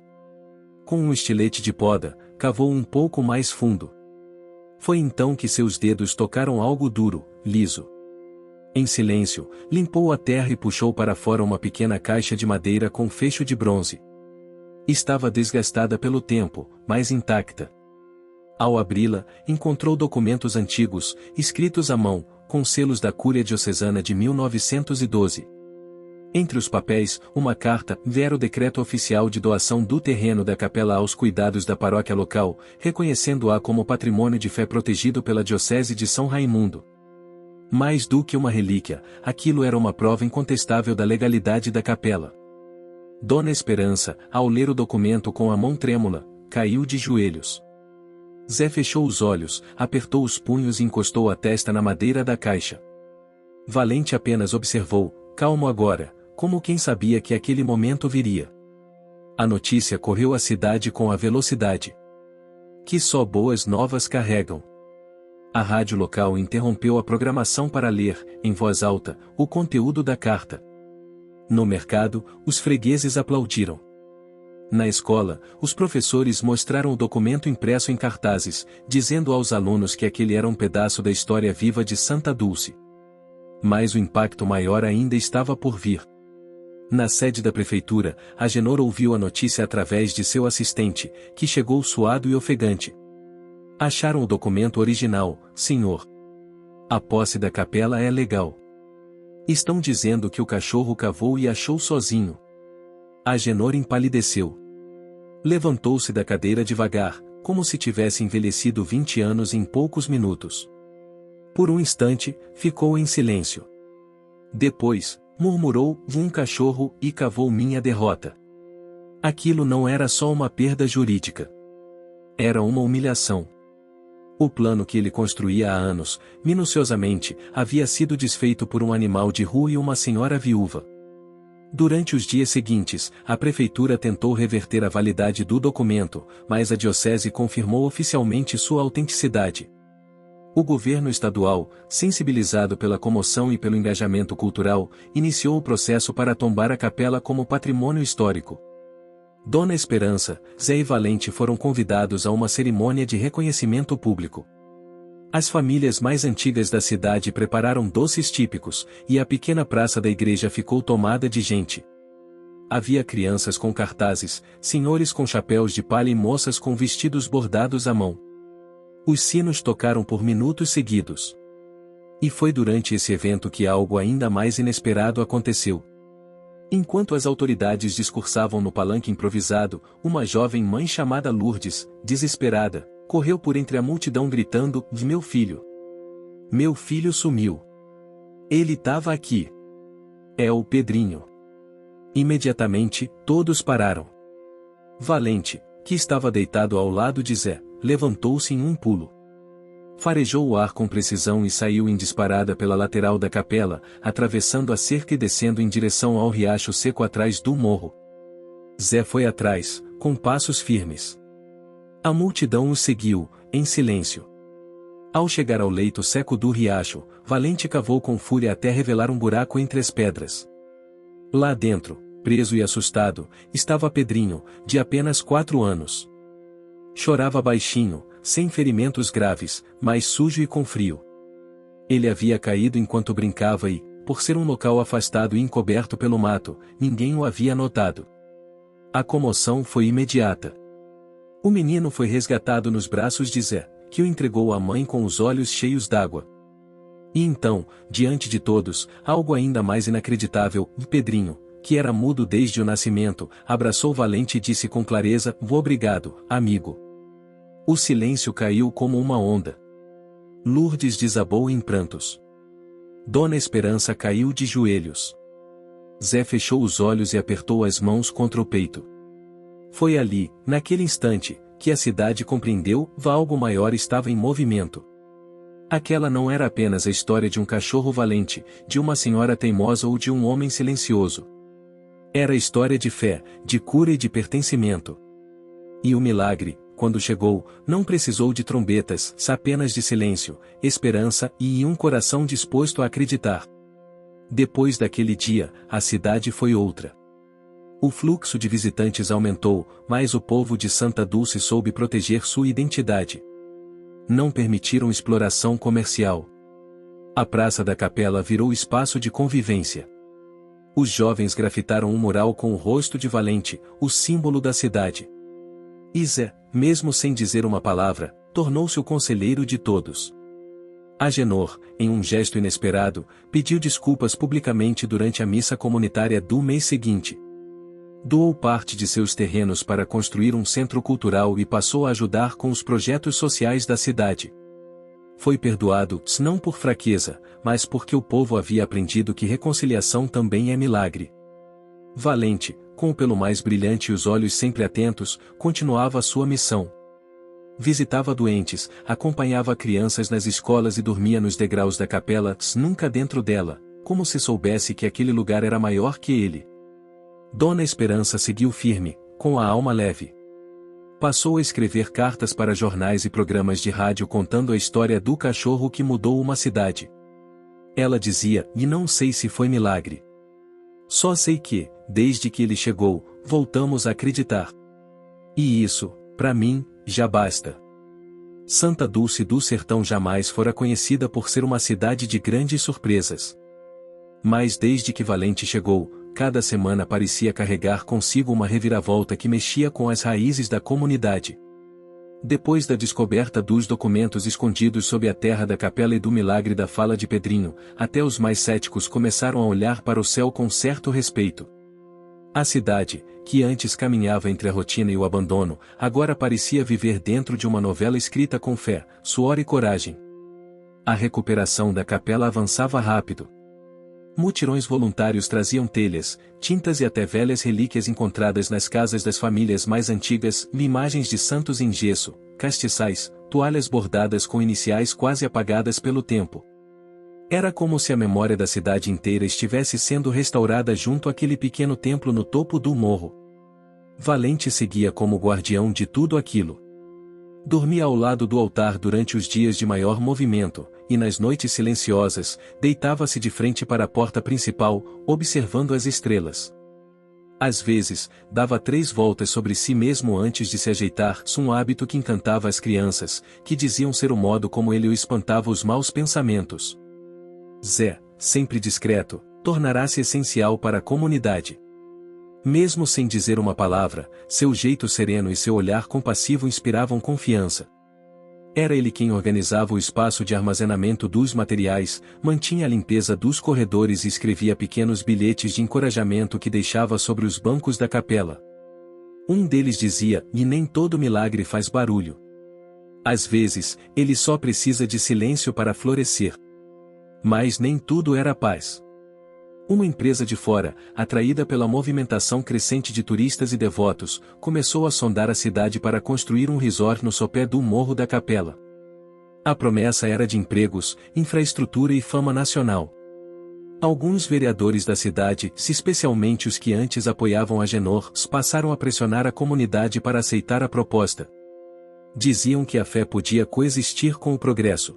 Com um estilete de poda, cavou um pouco mais fundo. Foi então que seus dedos tocaram algo duro, liso. Em silêncio, limpou a terra e puxou para fora uma pequena caixa de madeira com fecho de bronze. Estava desgastada pelo tempo, mas intacta. Ao abri-la, encontrou documentos antigos, escritos à mão, com selos da Cúria Diocesana de 1912. Entre os papéis, uma carta, era o decreto oficial de doação do terreno da capela aos cuidados da paróquia local, reconhecendo-a como patrimônio de fé protegido pela Diocese de São Raimundo. Mais do que uma relíquia, aquilo era uma prova incontestável da legalidade da capela. Dona Esperança, ao ler o documento com a mão trêmula, caiu de joelhos. Zé fechou os olhos, apertou os punhos e encostou a testa na madeira da caixa. Valente apenas observou, calmo agora, como quem sabia que aquele momento viria. A notícia correu à cidade com a velocidade que só boas novas carregam. A rádio local interrompeu a programação para ler, em voz alta, o conteúdo da carta. No mercado, os fregueses aplaudiram. Na escola, os professores mostraram o documento impresso em cartazes, dizendo aos alunos que aquele era um pedaço da história viva de Santa Dulce. Mas o impacto maior ainda estava por vir. Na sede da prefeitura, Agenor ouviu a notícia através de seu assistente, que chegou suado e ofegante. Acharam o documento original, senhor. A posse da capela é legal. Estão dizendo que o cachorro cavou e achou sozinho. Agenor empalideceu. Levantou-se da cadeira devagar, como se tivesse envelhecido 20 anos em poucos minutos. Por um instante, ficou em silêncio. Depois, murmurou: um cachorro, e cavou minha derrota. Aquilo não era só uma perda jurídica. Era uma humilhação. O plano que ele construía há anos, minuciosamente, havia sido desfeito por um animal de rua e uma senhora viúva. Durante os dias seguintes, a prefeitura tentou reverter a validade do documento, mas a diocese confirmou oficialmente sua autenticidade. O governo estadual, sensibilizado pela comoção e pelo engajamento cultural, iniciou o processo para tombar a capela como patrimônio histórico. Dona Esperança, Zé e Valente foram convidados a uma cerimônia de reconhecimento público. As famílias mais antigas da cidade prepararam doces típicos, e a pequena praça da igreja ficou tomada de gente. Havia crianças com cartazes, senhores com chapéus de palha e moças com vestidos bordados à mão. Os sinos tocaram por minutos seguidos. E foi durante esse evento que algo ainda mais inesperado aconteceu. Enquanto as autoridades discursavam no palanque improvisado, uma jovem mãe chamada Lourdes, desesperada, correu por entre a multidão gritando: meu filho! Meu filho sumiu! Ele estava aqui! É o Pedrinho! Imediatamente, todos pararam. Valente, que estava deitado ao lado de Zé, levantou-se em um pulo. Farejou o ar com precisão e saiu em disparada pela lateral da capela, atravessando a cerca e descendo em direção ao riacho seco atrás do morro. Zé foi atrás, com passos firmes. A multidão o seguiu, em silêncio. Ao chegar ao leito seco do riacho, Valente cavou com fúria até revelar um buraco entre as pedras. Lá dentro, preso e assustado, estava Pedrinho, de apenas 4 anos. Chorava baixinho, sem ferimentos graves, mas sujo e com frio. Ele havia caído enquanto brincava e, por ser um local afastado e encoberto pelo mato, ninguém o havia notado. A comoção foi imediata. O menino foi resgatado nos braços de Zé, que o entregou à mãe com os olhos cheios d'água. E então, diante de todos, algo ainda mais inacreditável, Pedrinho, que era mudo desde o nascimento, abraçou Valente e disse com clareza: "Obrigado, amigo." O silêncio caiu como uma onda. Lourdes desabou em prantos. Dona Esperança caiu de joelhos. Zé fechou os olhos e apertou as mãos contra o peito. Foi ali, naquele instante, que a cidade compreendeu: algo maior estava em movimento. Aquela não era apenas a história de um cachorro valente, de uma senhora teimosa ou de um homem silencioso. Era a história de fé, de cura e de pertencimento. E o milagre, quando chegou, não precisou de trombetas, apenas de silêncio, esperança e um coração disposto a acreditar. Depois daquele dia, a cidade foi outra. O fluxo de visitantes aumentou, mas o povo de Santa Dulce soube proteger sua identidade. Não permitiram exploração comercial. A Praça da Capela virou espaço de convivência. Os jovens grafitaram um mural com o rosto de Valente, o símbolo da cidade. E Zé, mesmo sem dizer uma palavra, tornou-se o conselheiro de todos. Agenor, em um gesto inesperado, pediu desculpas publicamente durante a missa comunitária do mês seguinte. Doou parte de seus terrenos para construir um centro cultural e passou a ajudar com os projetos sociais da cidade. Foi perdoado, não por fraqueza, mas porque o povo havia aprendido que reconciliação também é milagre. Valente, com o pelo mais brilhante e os olhos sempre atentos, continuava a sua missão. Visitava doentes, acompanhava crianças nas escolas e dormia nos degraus da capela, nunca dentro dela, como se soubesse que aquele lugar era maior que ele. Dona Esperança seguiu firme, com a alma leve. Passou a escrever cartas para jornais e programas de rádio contando a história do cachorro que mudou uma cidade. Ela dizia: "E não sei se foi milagre. Só sei que, desde que ele chegou, voltamos a acreditar. E isso, para mim, já basta." Santa Dulce do Sertão jamais fora conhecida por ser uma cidade de grandes surpresas. Mas desde que Valente chegou, cada semana parecia carregar consigo uma reviravolta que mexia com as raízes da comunidade. Depois da descoberta dos documentos escondidos sob a terra da capela e do milagre da fala de Pedrinho, até os mais céticos começaram a olhar para o céu com certo respeito. A cidade, que antes caminhava entre a rotina e o abandono, agora parecia viver dentro de uma novela escrita com fé, suor e coragem. A recuperação da capela avançava rápido. Mutirões voluntários traziam telhas, tintas e até velhas relíquias encontradas nas casas das famílias mais antigas, imagens de santos em gesso, castiçais, toalhas bordadas com iniciais quase apagadas pelo tempo. Era como se a memória da cidade inteira estivesse sendo restaurada junto àquele pequeno templo no topo do morro. Valente seguia como guardião de tudo aquilo. Dormia ao lado do altar durante os dias de maior movimento, e nas noites silenciosas, deitava-se de frente para a porta principal, observando as estrelas. Às vezes, dava 3 voltas sobre si mesmo antes de se ajeitar, um hábito que encantava as crianças, que diziam ser o modo como ele o espantava os maus pensamentos. Zé, sempre discreto, tornará-se essencial para a comunidade. Mesmo sem dizer uma palavra, seu jeito sereno e seu olhar compassivo inspiravam confiança. Era ele quem organizava o espaço de armazenamento dos materiais, mantinha a limpeza dos corredores e escrevia pequenos bilhetes de encorajamento que deixava sobre os bancos da capela. Um deles dizia: "E nem todo milagre faz barulho. Às vezes, ele só precisa de silêncio para florescer." Mas nem tudo era paz. Uma empresa de fora, atraída pela movimentação crescente de turistas e devotos, começou a sondar a cidade para construir um resort no sopé do Morro da Capela. A promessa era de empregos, infraestrutura e fama nacional. Alguns vereadores da cidade, especialmente os que antes apoiavam Agenor, passaram a pressionar a comunidade para aceitar a proposta. Diziam que a fé podia coexistir com o progresso.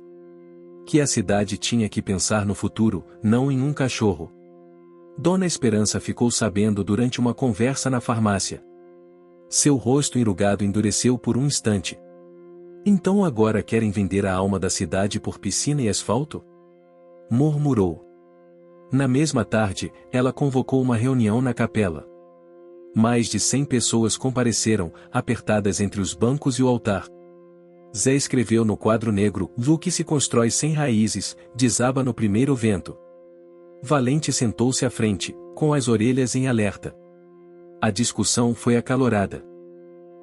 Que a cidade tinha que pensar no futuro, não em um cachorro. Dona Esperança ficou sabendo durante uma conversa na farmácia. Seu rosto enrugado endureceu por um instante. "Então agora querem vender a alma da cidade por piscina e asfalto?" murmurou. Na mesma tarde, ela convocou uma reunião na capela. Mais de 100 pessoas compareceram, apertadas entre os bancos e o altar. Zé escreveu no quadro negro: "O que se constrói sem raízes, desaba no primeiro vento." Valente sentou-se à frente, com as orelhas em alerta. A discussão foi acalorada.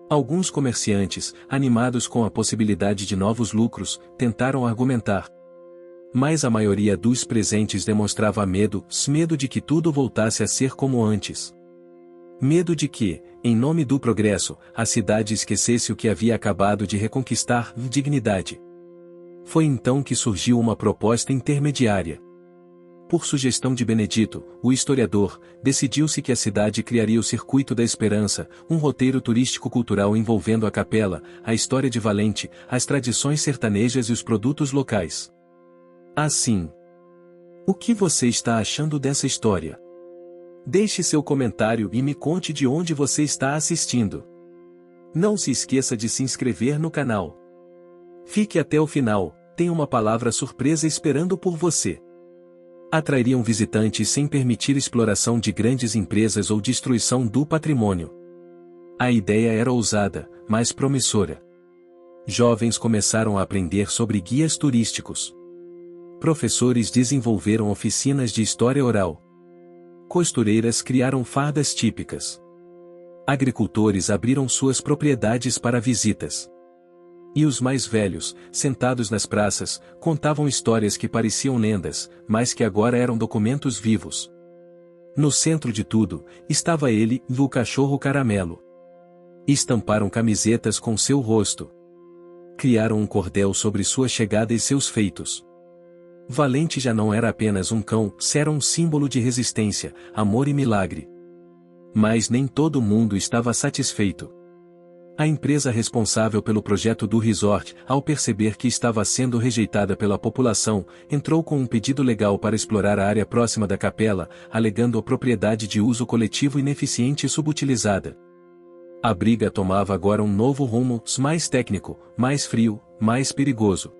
Alguns comerciantes, animados com a possibilidade de novos lucros, tentaram argumentar. Mas a maioria dos presentes demonstrava medo de que tudo voltasse a ser como antes. Medo de que, em nome do progresso, a cidade esquecesse o que havia acabado de reconquistar: dignidade. Foi então que surgiu uma proposta intermediária. Por sugestão de Benedito, o historiador, decidiu-se que a cidade criaria o Circuito da Esperança, um roteiro turístico-cultural envolvendo a capela, a história de Valente, as tradições sertanejas e os produtos locais. Assim, o que você está achando dessa história? Deixe seu comentário e me conte de onde você está assistindo. Não se esqueça de se inscrever no canal. Fique até o final, tem uma palavra surpresa esperando por você. Atrairiam visitantes sem permitir exploração de grandes empresas ou destruição do patrimônio. A ideia era ousada, mas promissora. Jovens começaram a aprender sobre guias turísticos. Professores desenvolveram oficinas de história oral. Costureiras criaram fardas típicas. Agricultores abriram suas propriedades para visitas. E os mais velhos, sentados nas praças, contavam histórias que pareciam lendas, mas que agora eram documentos vivos. No centro de tudo, estava ele, o cachorro caramelo. Estamparam camisetas com seu rosto. Criaram um cordel sobre sua chegada e seus feitos. Valente já não era apenas um cão, era um símbolo de resistência, amor e milagre. Mas nem todo mundo estava satisfeito. A empresa responsável pelo projeto do resort, ao perceber que estava sendo rejeitada pela população, entrou com um pedido legal para explorar a área próxima da capela, alegando a propriedade de uso coletivo ineficiente e subutilizada. A briga tomava agora um novo rumo, mais técnico, mais frio, mais perigoso.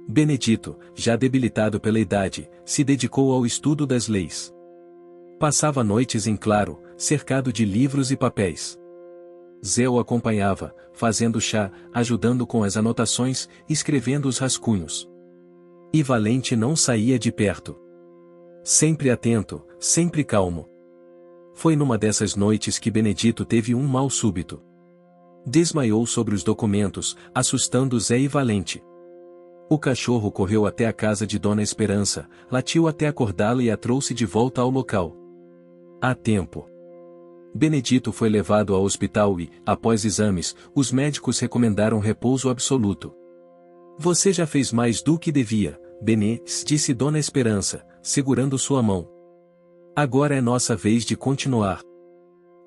Benedito, já debilitado pela idade, se dedicou ao estudo das leis. Passava noites em claro, cercado de livros e papéis. Zé o acompanhava, fazendo chá, ajudando com as anotações, escrevendo os rascunhos. E Valente não saía de perto. Sempre atento, sempre calmo. Foi numa dessas noites que Benedito teve um mal súbito. Desmaiou sobre os documentos, assustando Zé e Valente. O cachorro correu até a casa de Dona Esperança, latiu até acordá-la e a trouxe de volta ao local. A tempo. Benedito foi levado ao hospital e, após exames, os médicos recomendaram repouso absoluto. "Você já fez mais do que devia, Benê", disse Dona Esperança, segurando sua mão. "Agora é nossa vez de continuar."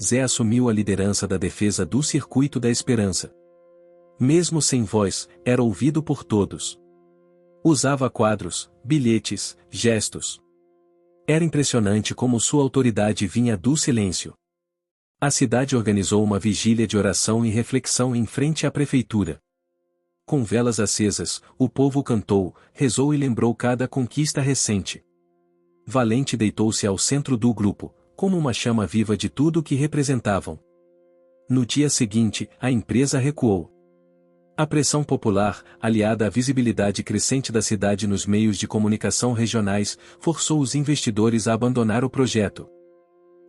Zé assumiu a liderança da defesa do Circuito da Esperança. Mesmo sem voz, era ouvido por todos. Usava quadros, bilhetes, gestos. Era impressionante como sua autoridade vinha do silêncio. A cidade organizou uma vigília de oração e reflexão em frente à prefeitura. Com velas acesas, o povo cantou, rezou e lembrou cada conquista recente. Valente deitou-se ao centro do grupo, como uma chama viva de tudo o que representavam. No dia seguinte, a empresa recuou. A pressão popular, aliada à visibilidade crescente da cidade nos meios de comunicação regionais, forçou os investidores a abandonar o projeto.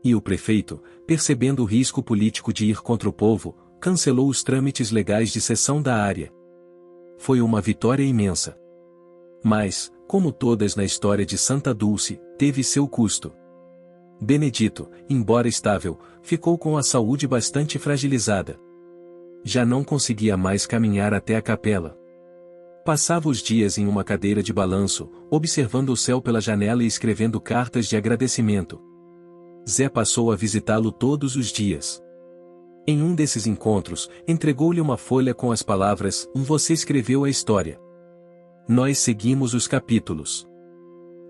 E o prefeito, percebendo o risco político de ir contra o povo, cancelou os trâmites legais de cessão da área. Foi uma vitória imensa. Mas, como todas na história de Santa Dulce, teve seu custo. Benedito, embora estável, ficou com a saúde bastante fragilizada. Já não conseguia mais caminhar até a capela. Passava os dias em uma cadeira de balanço, observando o céu pela janela e escrevendo cartas de agradecimento. Zé passou a visitá-lo todos os dias. Em um desses encontros, entregou-lhe uma folha com as palavras: "Você escreveu a história. Nós seguimos os capítulos."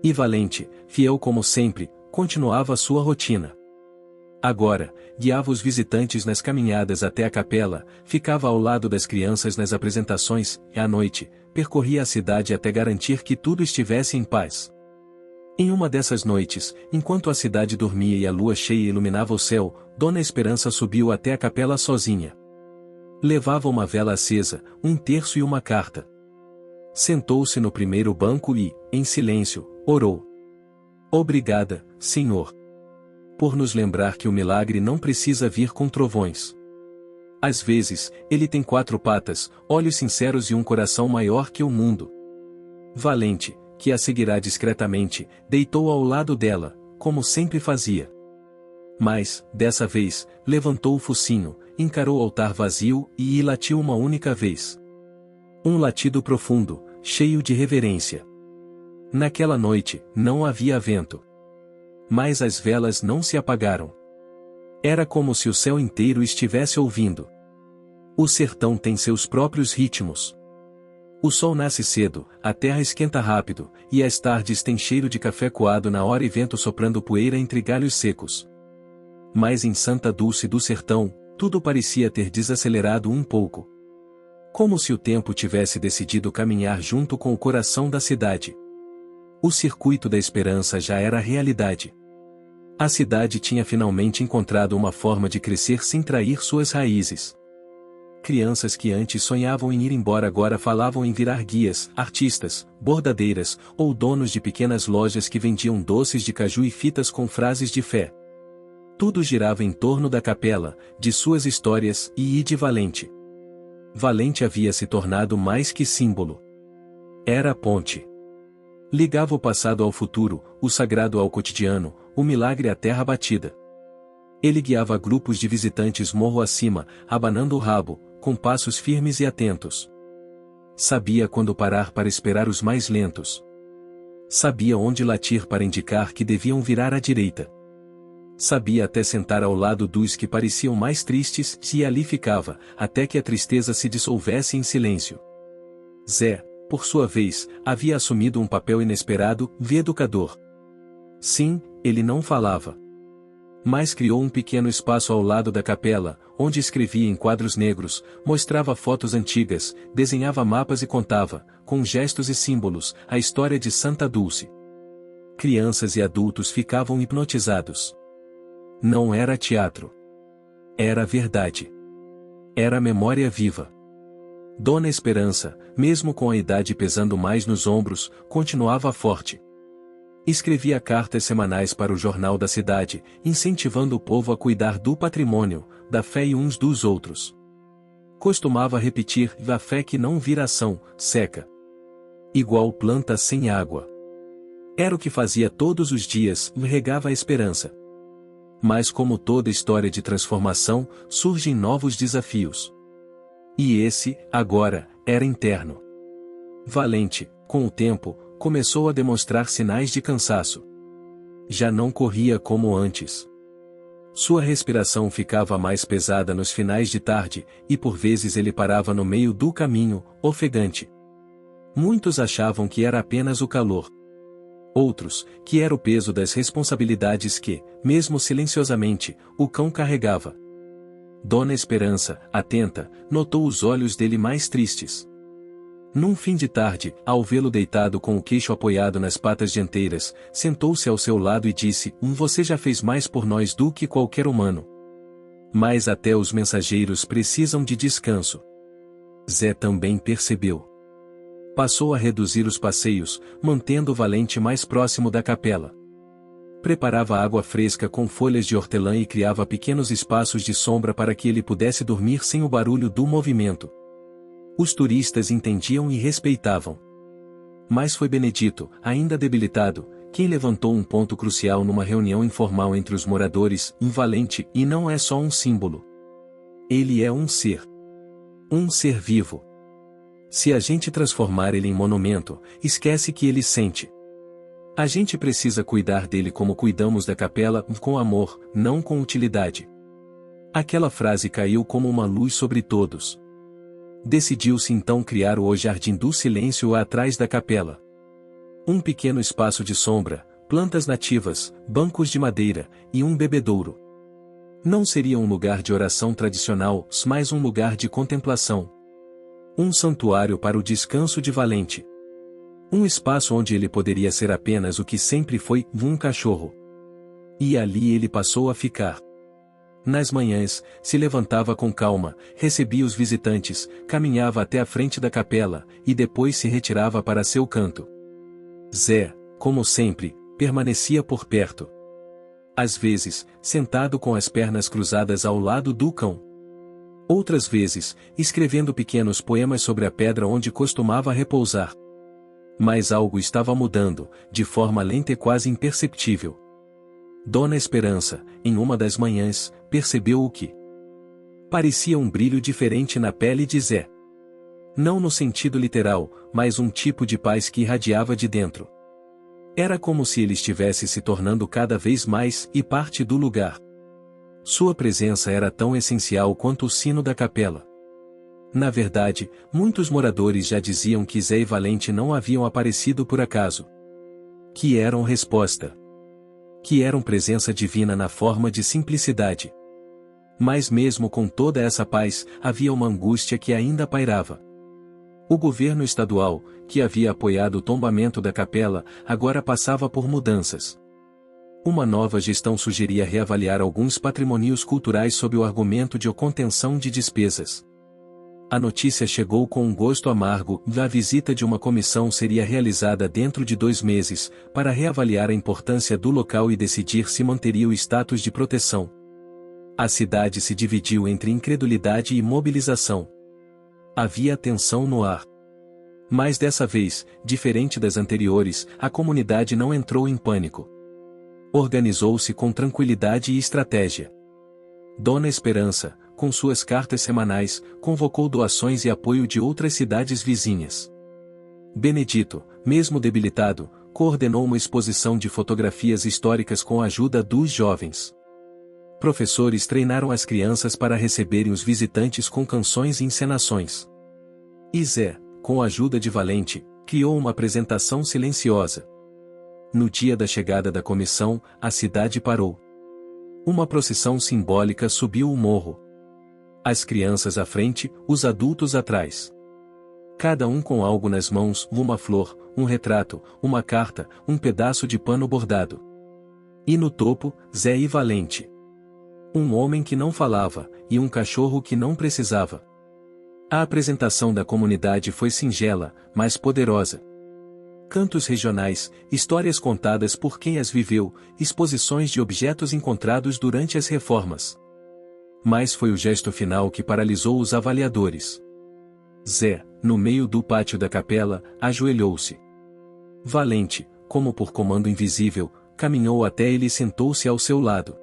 E Valente, fiel como sempre, continuava sua rotina. Agora, guiava os visitantes nas caminhadas até a capela, ficava ao lado das crianças nas apresentações, e à noite, percorria a cidade até garantir que tudo estivesse em paz. Em uma dessas noites, enquanto a cidade dormia e a lua cheia iluminava o céu, Dona Esperança subiu até a capela sozinha. Levava uma vela acesa, um terço e uma carta. Sentou-se no primeiro banco e, em silêncio, orou. Obrigada, Senhor, por nos lembrar que o milagre não precisa vir com trovões. Às vezes, ele tem 4 patas, olhos sinceros e um coração maior que o mundo. Valente, que a seguirá discretamente, deitou ao lado dela, como sempre fazia. Mas, dessa vez, levantou o focinho, encarou o altar vazio e latiu uma única vez. Um latido profundo, cheio de reverência. Naquela noite, não havia vento. Mas as velas não se apagaram. Era como se o céu inteiro estivesse ouvindo. O sertão tem seus próprios ritmos. O sol nasce cedo, a terra esquenta rápido, e as tardes têm cheiro de café coado na hora e vento soprando poeira entre galhos secos. Mas em Santa Dulce do Sertão, tudo parecia ter desacelerado um pouco. Como se o tempo tivesse decidido caminhar junto com o coração da cidade. O circuito da esperança já era realidade. A cidade tinha finalmente encontrado uma forma de crescer sem trair suas raízes. Crianças que antes sonhavam em ir embora agora falavam em virar guias, artistas, bordadeiras, ou donos de pequenas lojas que vendiam doces de caju e fitas com frases de fé. Tudo girava em torno da capela, de suas histórias e de Valente. Valente havia se tornado mais que símbolo. Era a ponte. Ligava o passado ao futuro, o sagrado ao cotidiano, o milagre à terra batida. Ele guiava grupos de visitantes morro acima, abanando o rabo, com passos firmes e atentos. Sabia quando parar para esperar os mais lentos. Sabia onde latir para indicar que deviam virar à direita. Sabia até sentar ao lado dos que pareciam mais tristes, e ali ficava, até que a tristeza se dissolvesse em silêncio. Zé, por sua vez, havia assumido um papel inesperado, de educador. Sim, ele não falava. Mas criou um pequeno espaço ao lado da capela, onde escrevia em quadros negros, mostrava fotos antigas, desenhava mapas e contava, com gestos e símbolos, a história de Santa Dulce. Crianças e adultos ficavam hipnotizados. Não era teatro. Era verdade. Era memória viva. Dona Esperança, mesmo com a idade pesando mais nos ombros, continuava forte. Escrevia cartas semanais para o jornal da cidade, incentivando o povo a cuidar do patrimônio, da fé e uns dos outros. Costumava repetir: a fé que não vira ação, seca. Igual planta sem água. Era o que fazia todos os dias, regava a esperança. Mas como toda história de transformação, surgem novos desafios. E esse, agora, era interno. Valente, com o tempo, começou a demonstrar sinais de cansaço. Já não corria como antes. Sua respiração ficava mais pesada nos finais de tarde, e por vezes ele parava no meio do caminho, ofegante. Muitos achavam que era apenas o calor. Outros, que era o peso das responsabilidades que, mesmo silenciosamente, o cão carregava. Dona Esperança, atenta, notou os olhos dele mais tristes. Num fim de tarde, ao vê-lo deitado com o queixo apoiado nas patas dianteiras, sentou-se ao seu lado e disse: Você já fez mais por nós do que qualquer humano. Mas até os mensageiros precisam de descanso. Zé também percebeu. Passou a reduzir os passeios, mantendo o Valente mais próximo da capela. Preparava água fresca com folhas de hortelã e criava pequenos espaços de sombra para que ele pudesse dormir sem o barulho do movimento. Os turistas entendiam e respeitavam. Mas foi Benedito, ainda debilitado, quem levantou um ponto crucial numa reunião informal entre os moradores: Valente, e não é só um símbolo. Ele é um ser. Um ser vivo. Se a gente transformar ele em monumento, esquece que ele sente. A gente precisa cuidar dele como cuidamos da capela, com amor, não com utilidade. Aquela frase caiu como uma luz sobre todos. Decidiu-se então criar o Jardim do Silêncio atrás da capela. Um pequeno espaço de sombra, plantas nativas, bancos de madeira, e um bebedouro. Não seria um lugar de oração tradicional, mas um lugar de contemplação. Um santuário para o descanso de Valente. Um espaço onde ele poderia ser apenas o que sempre foi, um cachorro. E ali ele passou a ficar. Nas manhãs, se levantava com calma, recebia os visitantes, caminhava até a frente da capela, e depois se retirava para seu canto. Zé, como sempre, permanecia por perto. Às vezes, sentado com as pernas cruzadas ao lado do cão. Outras vezes, escrevendo pequenos poemas sobre a pedra onde costumava repousar. Mas algo estava mudando, de forma lenta e quase imperceptível. Dona Esperança, em uma das manhãs, percebeu o que parecia um brilho diferente na pele de Zé. Não no sentido literal, mas um tipo de paz que irradiava de dentro. Era como se ele estivesse se tornando cada vez mais e parte do lugar. Sua presença era tão essencial quanto o sino da capela. Na verdade, muitos moradores já diziam que Zé e Valente não haviam aparecido por acaso. Que eram resposta. Que eram presença divina na forma de simplicidade. Mas mesmo com toda essa paz, havia uma angústia que ainda pairava. O governo estadual, que havia apoiado o tombamento da capela, agora passava por mudanças. Uma nova gestão sugeria reavaliar alguns patrimônios culturais sob o argumento de contenção de despesas. A notícia chegou com um gosto amargo. A visita de uma comissão seria realizada dentro de 2 meses, para reavaliar a importância do local e decidir se manteria o status de proteção. A cidade se dividiu entre incredulidade e mobilização. Havia tensão no ar. Mas dessa vez, diferente das anteriores, a comunidade não entrou em pânico. Organizou-se com tranquilidade e estratégia. Dona Esperança, com suas cartas semanais, convocou doações e apoio de outras cidades vizinhas. Benedito, mesmo debilitado, coordenou uma exposição de fotografias históricas com a ajuda dos jovens. Professores treinaram as crianças para receberem os visitantes com canções e encenações. E Zé, com a ajuda de Valente, criou uma apresentação silenciosa. No dia da chegada da comissão, a cidade parou. Uma procissão simbólica subiu o morro. As crianças à frente, os adultos atrás. Cada um com algo nas mãos, uma flor, um retrato, uma carta, um pedaço de pano bordado. E no topo, Zé e Valente. Um homem que não falava, e um cachorro que não precisava. A apresentação da comunidade foi singela, mas poderosa. Cantos regionais, histórias contadas por quem as viveu, exposições de objetos encontrados durante as reformas. Mas foi o gesto final que paralisou os avaliadores. Zé, no meio do pátio da capela, ajoelhou-se. Valente, como por comando invisível, caminhou até ele e sentou-se ao seu lado.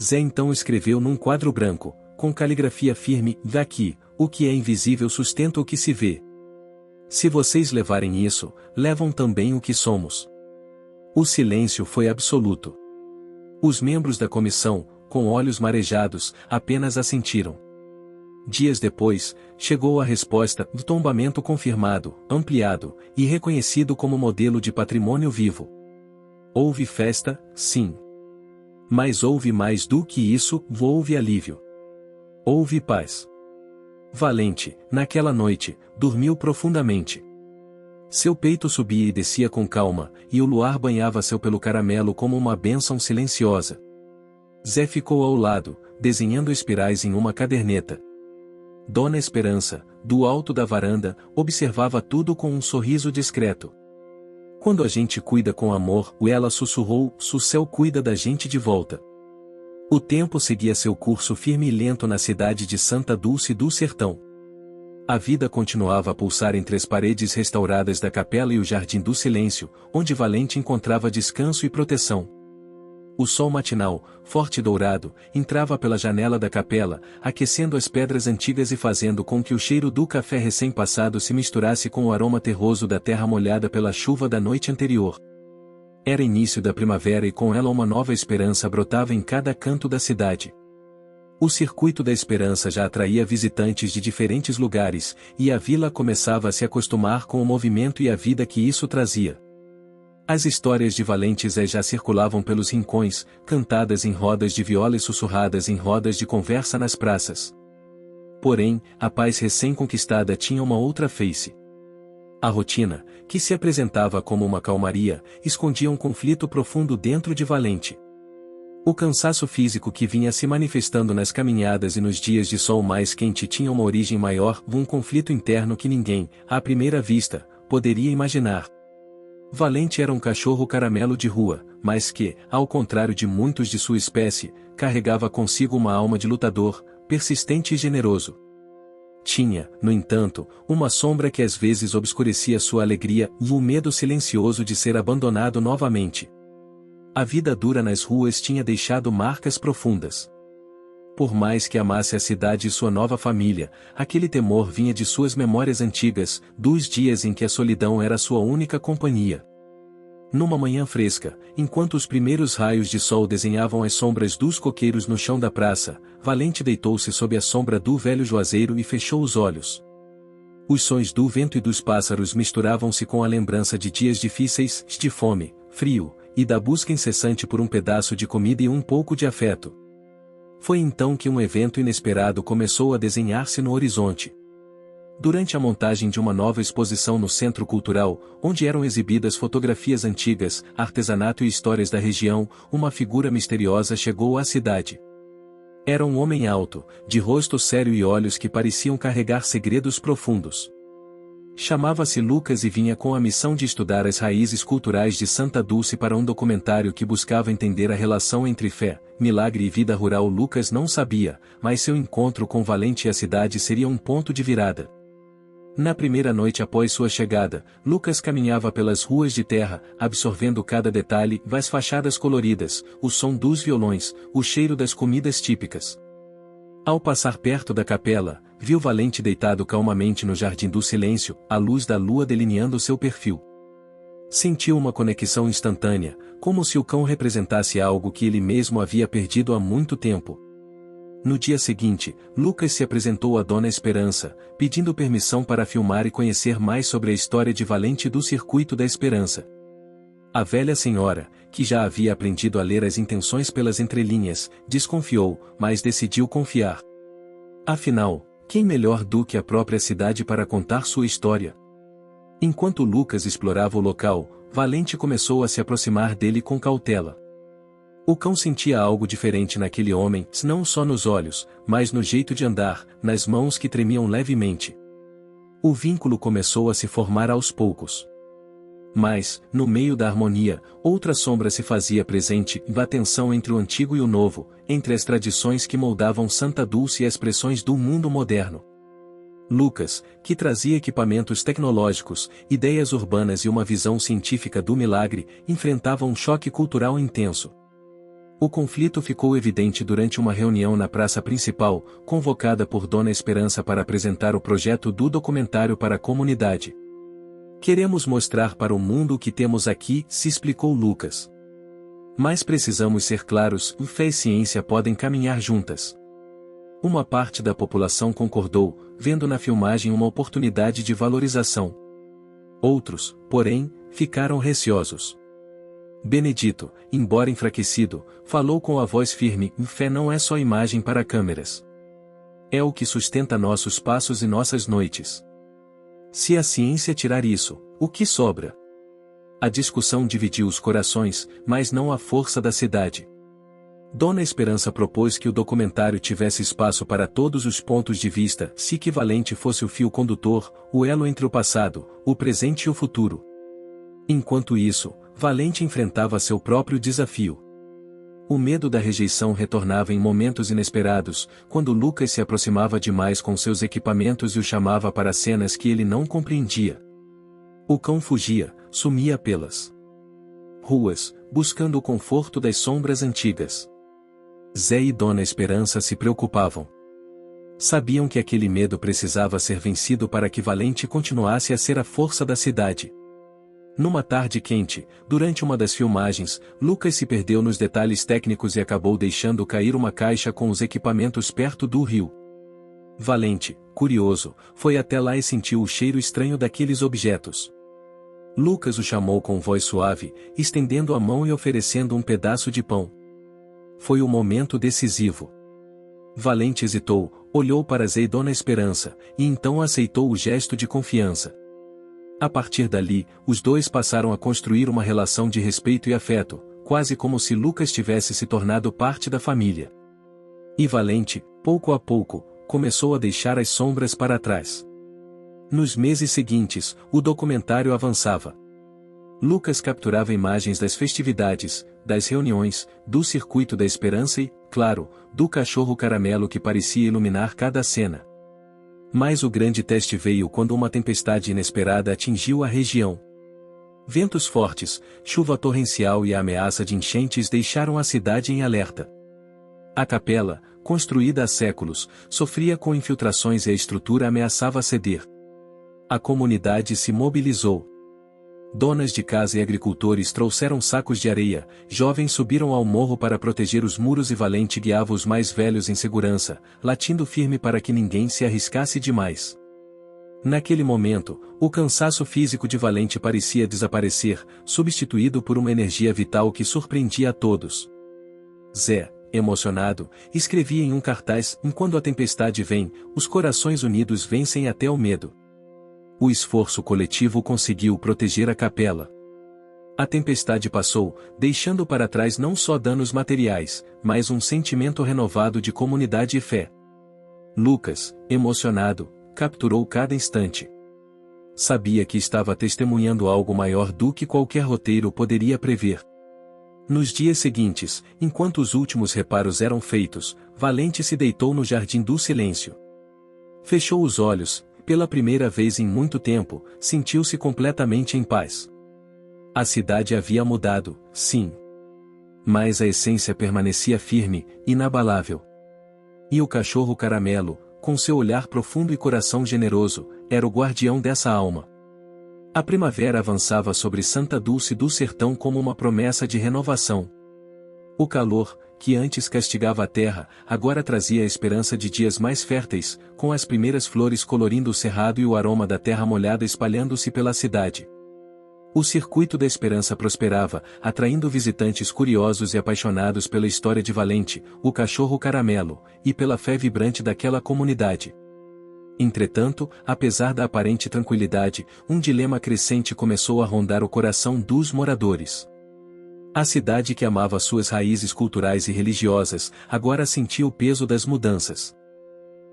Zé então escreveu num quadro branco, com caligrafia firme: "Daqui, o que é invisível sustenta o que se vê. Se vocês levarem isso, levam também o que somos." O silêncio foi absoluto. Os membros da comissão, com olhos marejados, apenas assentiram. Dias depois, chegou a resposta: do tombamento confirmado, ampliado, e reconhecido como modelo de patrimônio vivo. Houve festa, sim. Mas houve mais do que isso, houve alívio. Houve paz. Valente, naquela noite, dormiu profundamente. Seu peito subia e descia com calma, e o luar banhava seu pelo caramelo como uma bênção silenciosa. Zé ficou ao lado, desenhando espirais em uma caderneta. Dona Esperança, do alto da varanda, observava tudo com um sorriso discreto. Quando a gente cuida com amor, ela sussurrou, o céu cuida da gente de volta. O tempo seguia seu curso firme e lento na cidade de Santa Dulce do Sertão. A vida continuava a pulsar entre as paredes restauradas da capela e o Jardim do Silêncio, onde Valente encontrava descanso e proteção. O sol matinal, forte e dourado, entrava pela janela da capela, aquecendo as pedras antigas e fazendo com que o cheiro do café recém-passado se misturasse com o aroma terroso da terra molhada pela chuva da noite anterior. Era início da primavera e com ela uma nova esperança brotava em cada canto da cidade. O Circuito da Esperança já atraía visitantes de diferentes lugares, e a vila começava a se acostumar com o movimento e a vida que isso trazia. As histórias de Valente Zé já circulavam pelos rincões, cantadas em rodas de viola e sussurradas em rodas de conversa nas praças. Porém, a paz recém-conquistada tinha uma outra face. A rotina, que se apresentava como uma calmaria, escondia um conflito profundo dentro de Valente. O cansaço físico que vinha se manifestando nas caminhadas e nos dias de sol mais quente tinha uma origem maior, um conflito interno que ninguém, à primeira vista, poderia imaginar. Valente era um cachorro caramelo de rua, mas que, ao contrário de muitos de sua espécie, carregava consigo uma alma de lutador, persistente e generoso. Tinha, no entanto, uma sombra que às vezes obscurecia sua alegria e o medo silencioso de ser abandonado novamente. A vida dura nas ruas tinha deixado marcas profundas. Por mais que amasse a cidade e sua nova família, aquele temor vinha de suas memórias antigas, dos dias em que a solidão era sua única companhia. Numa manhã fresca, enquanto os primeiros raios de sol desenhavam as sombras dos coqueiros no chão da praça, Valente deitou-se sob a sombra do velho juazeiro e fechou os olhos. Os sons do vento e dos pássaros misturavam-se com a lembrança de dias difíceis, de fome, frio, e da busca incessante por um pedaço de comida e um pouco de afeto. Foi então que um evento inesperado começou a desenhar-se no horizonte. Durante a montagem de uma nova exposição no Centro Cultural, onde eram exibidas fotografias antigas, artesanato e histórias da região, uma figura misteriosa chegou à cidade. Era um homem alto, de rosto sério e olhos que pareciam carregar segredos profundos. Chamava-se Lucas e vinha com a missão de estudar as raízes culturais de Santa Dulce para um documentário que buscava entender a relação entre fé, milagre e vida rural. Lucas não sabia, mas seu encontro com Valente e a cidade seria um ponto de virada. Na primeira noite após sua chegada, Lucas caminhava pelas ruas de terra, absorvendo cada detalhe, as fachadas coloridas, o som dos violões, o cheiro das comidas típicas. Ao passar perto da capela, viu Valente deitado calmamente no jardim do silêncio, a luz da lua delineando seu perfil. Sentiu uma conexão instantânea, como se o cão representasse algo que ele mesmo havia perdido há muito tempo. No dia seguinte, Lucas se apresentou a Dona Esperança, pedindo permissão para filmar e conhecer mais sobre a história de Valente e do Circuito da Esperança. A velha senhora, que já havia aprendido a ler as intenções pelas entrelinhas, desconfiou, mas decidiu confiar. Afinal, quem melhor do que a própria cidade para contar sua história? Enquanto Lucas explorava o local, Valente começou a se aproximar dele com cautela. O cão sentia algo diferente naquele homem, não só nos olhos, mas no jeito de andar, nas mãos que tremiam levemente. O vínculo começou a se formar aos poucos. Mas, no meio da harmonia, outra sombra se fazia presente, a tensão entre o antigo e o novo, entre as tradições que moldavam Santa Dulce e as pressões do mundo moderno. Lucas, que trazia equipamentos tecnológicos, ideias urbanas e uma visão científica do milagre, enfrentava um choque cultural intenso. O conflito ficou evidente durante uma reunião na praça principal, convocada por Dona Esperança para apresentar o projeto do documentário para a comunidade. Queremos mostrar para o mundo o que temos aqui, se explicou Lucas. Mas precisamos ser claros, fé e ciência podem caminhar juntas. Uma parte da população concordou, vendo na filmagem uma oportunidade de valorização. Outros, porém, ficaram receosos. Benedito, embora enfraquecido, falou com a voz firme: fé não é só imagem para câmeras. É o que sustenta nossos passos e nossas noites. Se a ciência tirar isso, o que sobra? A discussão dividiu os corações, mas não a força da cidade. Dona Esperança propôs que o documentário tivesse espaço para todos os pontos de vista, se que Valente fosse o fio condutor, o elo entre o passado, o presente e o futuro. Enquanto isso, Valente enfrentava seu próprio desafio. O medo da rejeição retornava em momentos inesperados, quando Lucas se aproximava demais com seus equipamentos e o chamava para cenas que ele não compreendia. O cão fugia, sumia pelas ruas, buscando o conforto das sombras antigas. Zé e Dona Esperança se preocupavam. Sabiam que aquele medo precisava ser vencido para que Valente continuasse a ser a força da cidade. Numa tarde quente, durante uma das filmagens, Lucas se perdeu nos detalhes técnicos e acabou deixando cair uma caixa com os equipamentos perto do rio. Valente, curioso, foi até lá e sentiu o cheiro estranho daqueles objetos. Lucas o chamou com voz suave, estendendo a mão e oferecendo um pedaço de pão. Foi o momento decisivo. Valente hesitou, olhou para Zé e Dona Esperança, e então aceitou o gesto de confiança. A partir dali, os dois passaram a construir uma relação de respeito e afeto, quase como se Lucas tivesse se tornado parte da família. E Valente, pouco a pouco, começou a deixar as sombras para trás. Nos meses seguintes, o documentário avançava. Lucas capturava imagens das festividades, das reuniões, do circuito da esperança e, claro, do cachorro caramelo que parecia iluminar cada cena. Mas o grande teste veio quando uma tempestade inesperada atingiu a região. Ventos fortes, chuva torrencial e a ameaça de enchentes deixaram a cidade em alerta. A capela, construída há séculos, sofria com infiltrações e a estrutura ameaçava ceder. A comunidade se mobilizou. Donas de casa e agricultores trouxeram sacos de areia, jovens subiram ao morro para proteger os muros e Valente guiava os mais velhos em segurança, latindo firme para que ninguém se arriscasse demais. Naquele momento, o cansaço físico de Valente parecia desaparecer, substituído por uma energia vital que surpreendia a todos. Zé, emocionado, escrevia em um cartaz: "Quando a tempestade vem, os corações unidos vencem até o medo." O esforço coletivo conseguiu proteger a capela. A tempestade passou, deixando para trás não só danos materiais, mas um sentimento renovado de comunidade e fé. Lucas, emocionado, capturou cada instante. Sabia que estava testemunhando algo maior do que qualquer roteiro poderia prever. Nos dias seguintes, enquanto os últimos reparos eram feitos, Valente se deitou no jardim do silêncio. Fechou os olhos. Pela primeira vez em muito tempo, sentiu-se completamente em paz. A cidade havia mudado, sim. Mas a essência permanecia firme, inabalável. E o cachorro caramelo, com seu olhar profundo e coração generoso, era o guardião dessa alma. A primavera avançava sobre Santa Dulce do Sertão como uma promessa de renovação. O calor, que antes castigava a terra, agora trazia a esperança de dias mais férteis, com as primeiras flores colorindo o cerrado e o aroma da terra molhada espalhando-se pela cidade. O circuito da esperança prosperava, atraindo visitantes curiosos e apaixonados pela história de Valente, o cachorro caramelo, e pela fé vibrante daquela comunidade. Entretanto, apesar da aparente tranquilidade, um dilema crescente começou a rondar o coração dos moradores. A cidade que amava suas raízes culturais e religiosas, agora sentia o peso das mudanças.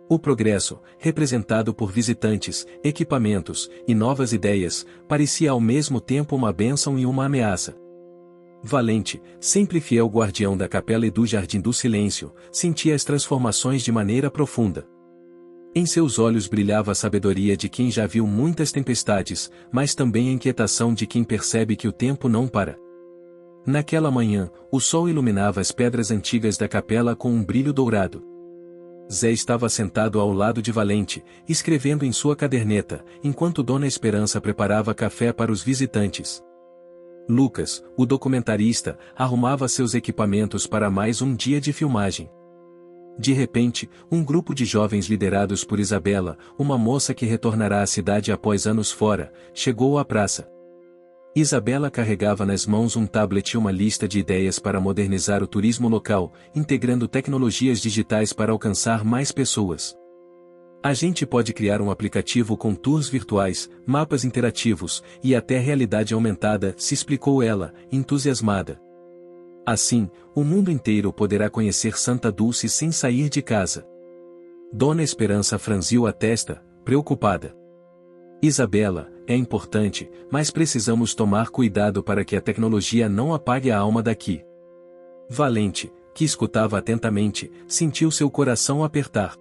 O progresso, representado por visitantes, equipamentos e novas ideias, parecia ao mesmo tempo uma bênção e uma ameaça. Valente, sempre fiel guardião da capela e do Jardim do Silêncio, sentia as transformações de maneira profunda. Em seus olhos brilhava a sabedoria de quem já viu muitas tempestades, mas também a inquietação de quem percebe que o tempo não para. Naquela manhã, o sol iluminava as pedras antigas da capela com um brilho dourado. Zé estava sentado ao lado de Valente, escrevendo em sua caderneta, enquanto Dona Esperança preparava café para os visitantes. Lucas, o documentarista, arrumava seus equipamentos para mais um dia de filmagem. De repente, um grupo de jovens liderados por Isabela, uma moça que retornará à cidade após anos fora, chegou à praça. Isabela carregava nas mãos um tablet e uma lista de ideias para modernizar o turismo local, integrando tecnologias digitais para alcançar mais pessoas. A gente pode criar um aplicativo com tours virtuais, mapas interativos, e até realidade aumentada, se explicou ela, entusiasmada. Assim, o mundo inteiro poderá conhecer Santa Dulce sem sair de casa. Dona Esperança franziu a testa, preocupada. Isabela, é importante, mas precisamos tomar cuidado para que a tecnologia não apague a alma daqui. Valente, que escutava atentamente, sentiu seu coração apertar.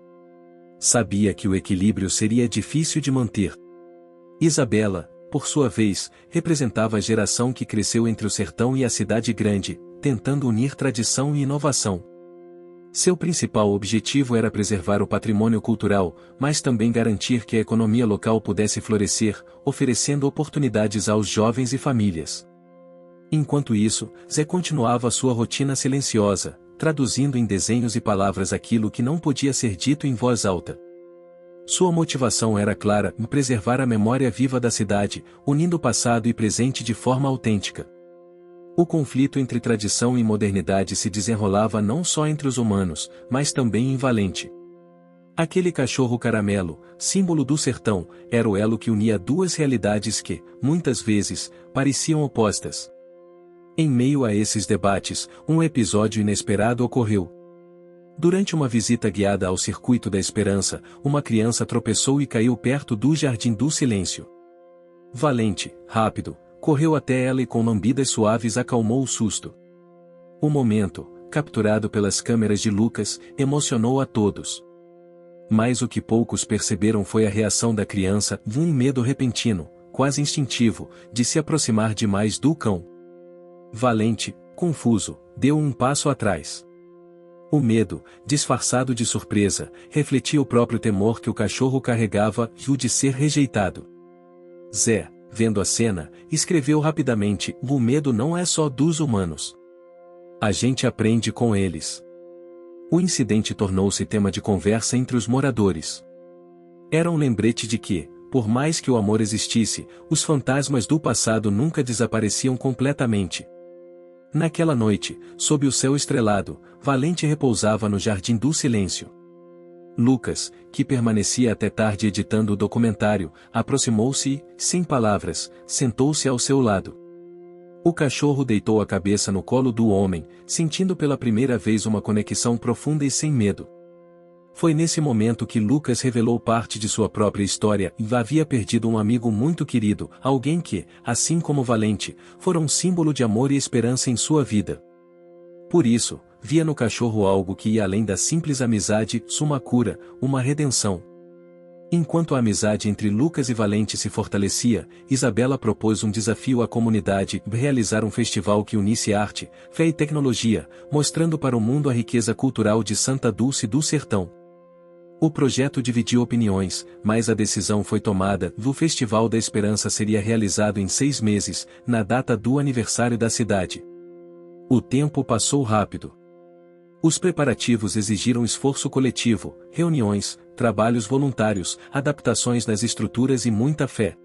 Sabia que o equilíbrio seria difícil de manter. Isabela, por sua vez, representava a geração que cresceu entre o sertão e a cidade grande, tentando unir tradição e inovação. Seu principal objetivo era preservar o patrimônio cultural, mas também garantir que a economia local pudesse florescer, oferecendo oportunidades aos jovens e famílias. Enquanto isso, Zé continuava sua rotina silenciosa, traduzindo em desenhos e palavras aquilo que não podia ser dito em voz alta. Sua motivação era clara: preservar a memória viva da cidade, unindo passado e presente de forma autêntica. O conflito entre tradição e modernidade se desenrolava não só entre os humanos, mas também em Valente. Aquele cachorro caramelo, símbolo do sertão, era o elo que unia duas realidades que, muitas vezes, pareciam opostas. Em meio a esses debates, um episódio inesperado ocorreu. Durante uma visita guiada ao Circuito da Esperança, uma criança tropeçou e caiu perto do Jardim do Silêncio. Valente, rápido, correu até ela e com lambidas suaves acalmou o susto. O momento, capturado pelas câmeras de Lucas, emocionou a todos. Mas o que poucos perceberam foi a reação da criança, um medo repentino, quase instintivo, de se aproximar demais do cão. Valente, confuso, deu um passo atrás. O medo, disfarçado de surpresa, refletia o próprio temor que o cachorro carregava e o de ser rejeitado. Zé, vendo a cena, escreveu rapidamente: "O medo não é só dos humanos. A gente aprende com eles." O incidente tornou-se tema de conversa entre os moradores. Era um lembrete de que, por mais que o amor existisse, os fantasmas do passado nunca desapareciam completamente. Naquela noite, sob o céu estrelado, Valente repousava no Jardim do Silêncio. Lucas, que permanecia até tarde editando o documentário, aproximou-se e, sem palavras, sentou-se ao seu lado. O cachorro deitou a cabeça no colo do homem, sentindo pela primeira vez uma conexão profunda e sem medo. Foi nesse momento que Lucas revelou parte de sua própria história e havia perdido um amigo muito querido, alguém que, assim como Valente, fora um símbolo de amor e esperança em sua vida. Por isso, via no cachorro algo que ia além da simples amizade, uma cura, uma redenção. Enquanto a amizade entre Lucas e Valente se fortalecia, Isabela propôs um desafio à comunidade: realizar um festival que unisse arte, fé e tecnologia, mostrando para o mundo a riqueza cultural de Santa Dulce do Sertão. O projeto dividiu opiniões, mas a decisão foi tomada: o Festival da Esperança seria realizado em 6 meses, na data do aniversário da cidade. O tempo passou rápido. Os preparativos exigiram esforço coletivo, reuniões, trabalhos voluntários, adaptações nas estruturas e muita fé.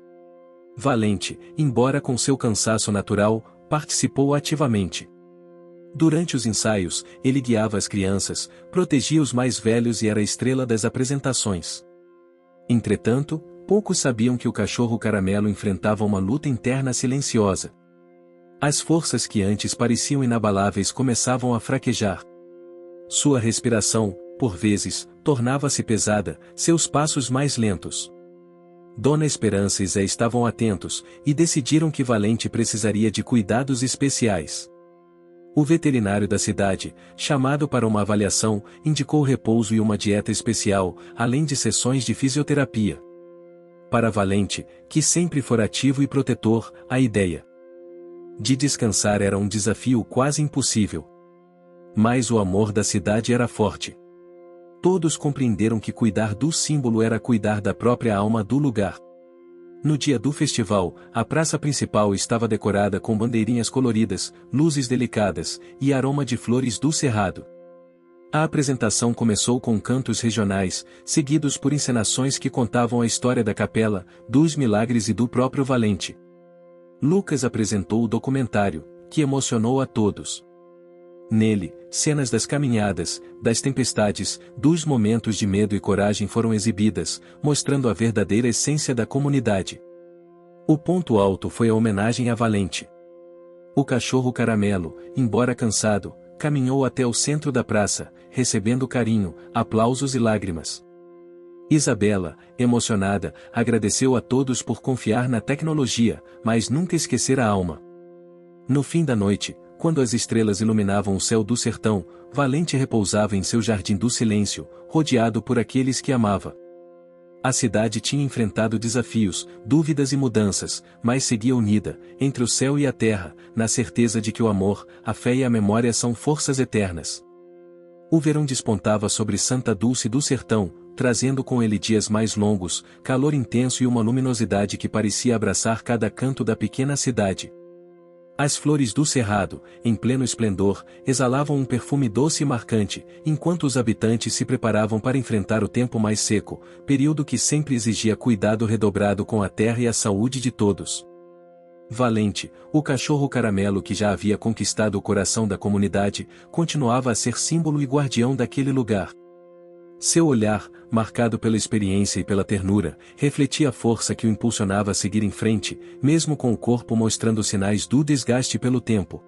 Valente, embora com seu cansaço natural, participou ativamente. Durante os ensaios, ele guiava as crianças, protegia os mais velhos e era a estrela das apresentações. Entretanto, poucos sabiam que o cachorro caramelo enfrentava uma luta interna silenciosa. As forças que antes pareciam inabaláveis começavam a fraquejar. Sua respiração, por vezes, tornava-se pesada, seus passos mais lentos. Dona Esperança e Zé estavam atentos, e decidiram que Valente precisaria de cuidados especiais. O veterinário da cidade, chamado para uma avaliação, indicou repouso e uma dieta especial, além de sessões de fisioterapia. Para Valente, que sempre fora ativo e protetor, a ideia de descansar era um desafio quase impossível. Mas o amor da cidade era forte. Todos compreenderam que cuidar do símbolo era cuidar da própria alma do lugar. No dia do festival, a praça principal estava decorada com bandeirinhas coloridas, luzes delicadas, e aroma de flores do cerrado. A apresentação começou com cantos regionais, seguidos por encenações que contavam a história da capela, dos milagres e do próprio Valente. Lucas apresentou o documentário, que emocionou a todos. Nele, cenas das caminhadas, das tempestades, dos momentos de medo e coragem foram exibidas, mostrando a verdadeira essência da comunidade. O ponto alto foi a homenagem a Valente. O cachorro caramelo, embora cansado, caminhou até o centro da praça, recebendo carinho, aplausos e lágrimas. Isabela, emocionada, agradeceu a todos por confiar na tecnologia, mas nunca esquecer a alma. No fim da noite, quando as estrelas iluminavam o céu do sertão, Valente repousava em seu jardim do silêncio, rodeado por aqueles que amava. A cidade tinha enfrentado desafios, dúvidas e mudanças, mas seguia unida, entre o céu e a terra, na certeza de que o amor, a fé e a memória são forças eternas. O verão despontava sobre Santa Dulce do Sertão, trazendo com ele dias mais longos, calor intenso e uma luminosidade que parecia abraçar cada canto da pequena cidade. As flores do cerrado, em pleno esplendor, exalavam um perfume doce e marcante, enquanto os habitantes se preparavam para enfrentar o tempo mais seco, período que sempre exigia cuidado redobrado com a terra e a saúde de todos. Valente, o cachorro caramelo que já havia conquistado o coração da comunidade, continuava a ser símbolo e guardião daquele lugar. Seu olhar, marcado pela experiência e pela ternura, refletia a força que o impulsionava a seguir em frente, mesmo com o corpo mostrando sinais do desgaste pelo tempo.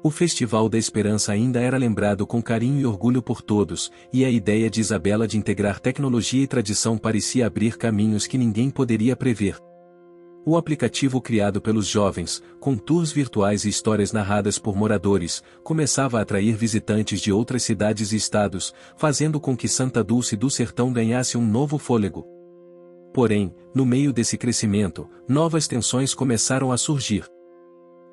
O Festival da Esperança ainda era lembrado com carinho e orgulho por todos, e a ideia de Isabela de integrar tecnologia e tradição parecia abrir caminhos que ninguém poderia prever. O aplicativo criado pelos jovens, com tours virtuais e histórias narradas por moradores, começava a atrair visitantes de outras cidades e estados, fazendo com que Santa Dulce do Sertão ganhasse um novo fôlego. Porém, no meio desse crescimento, novas tensões começaram a surgir.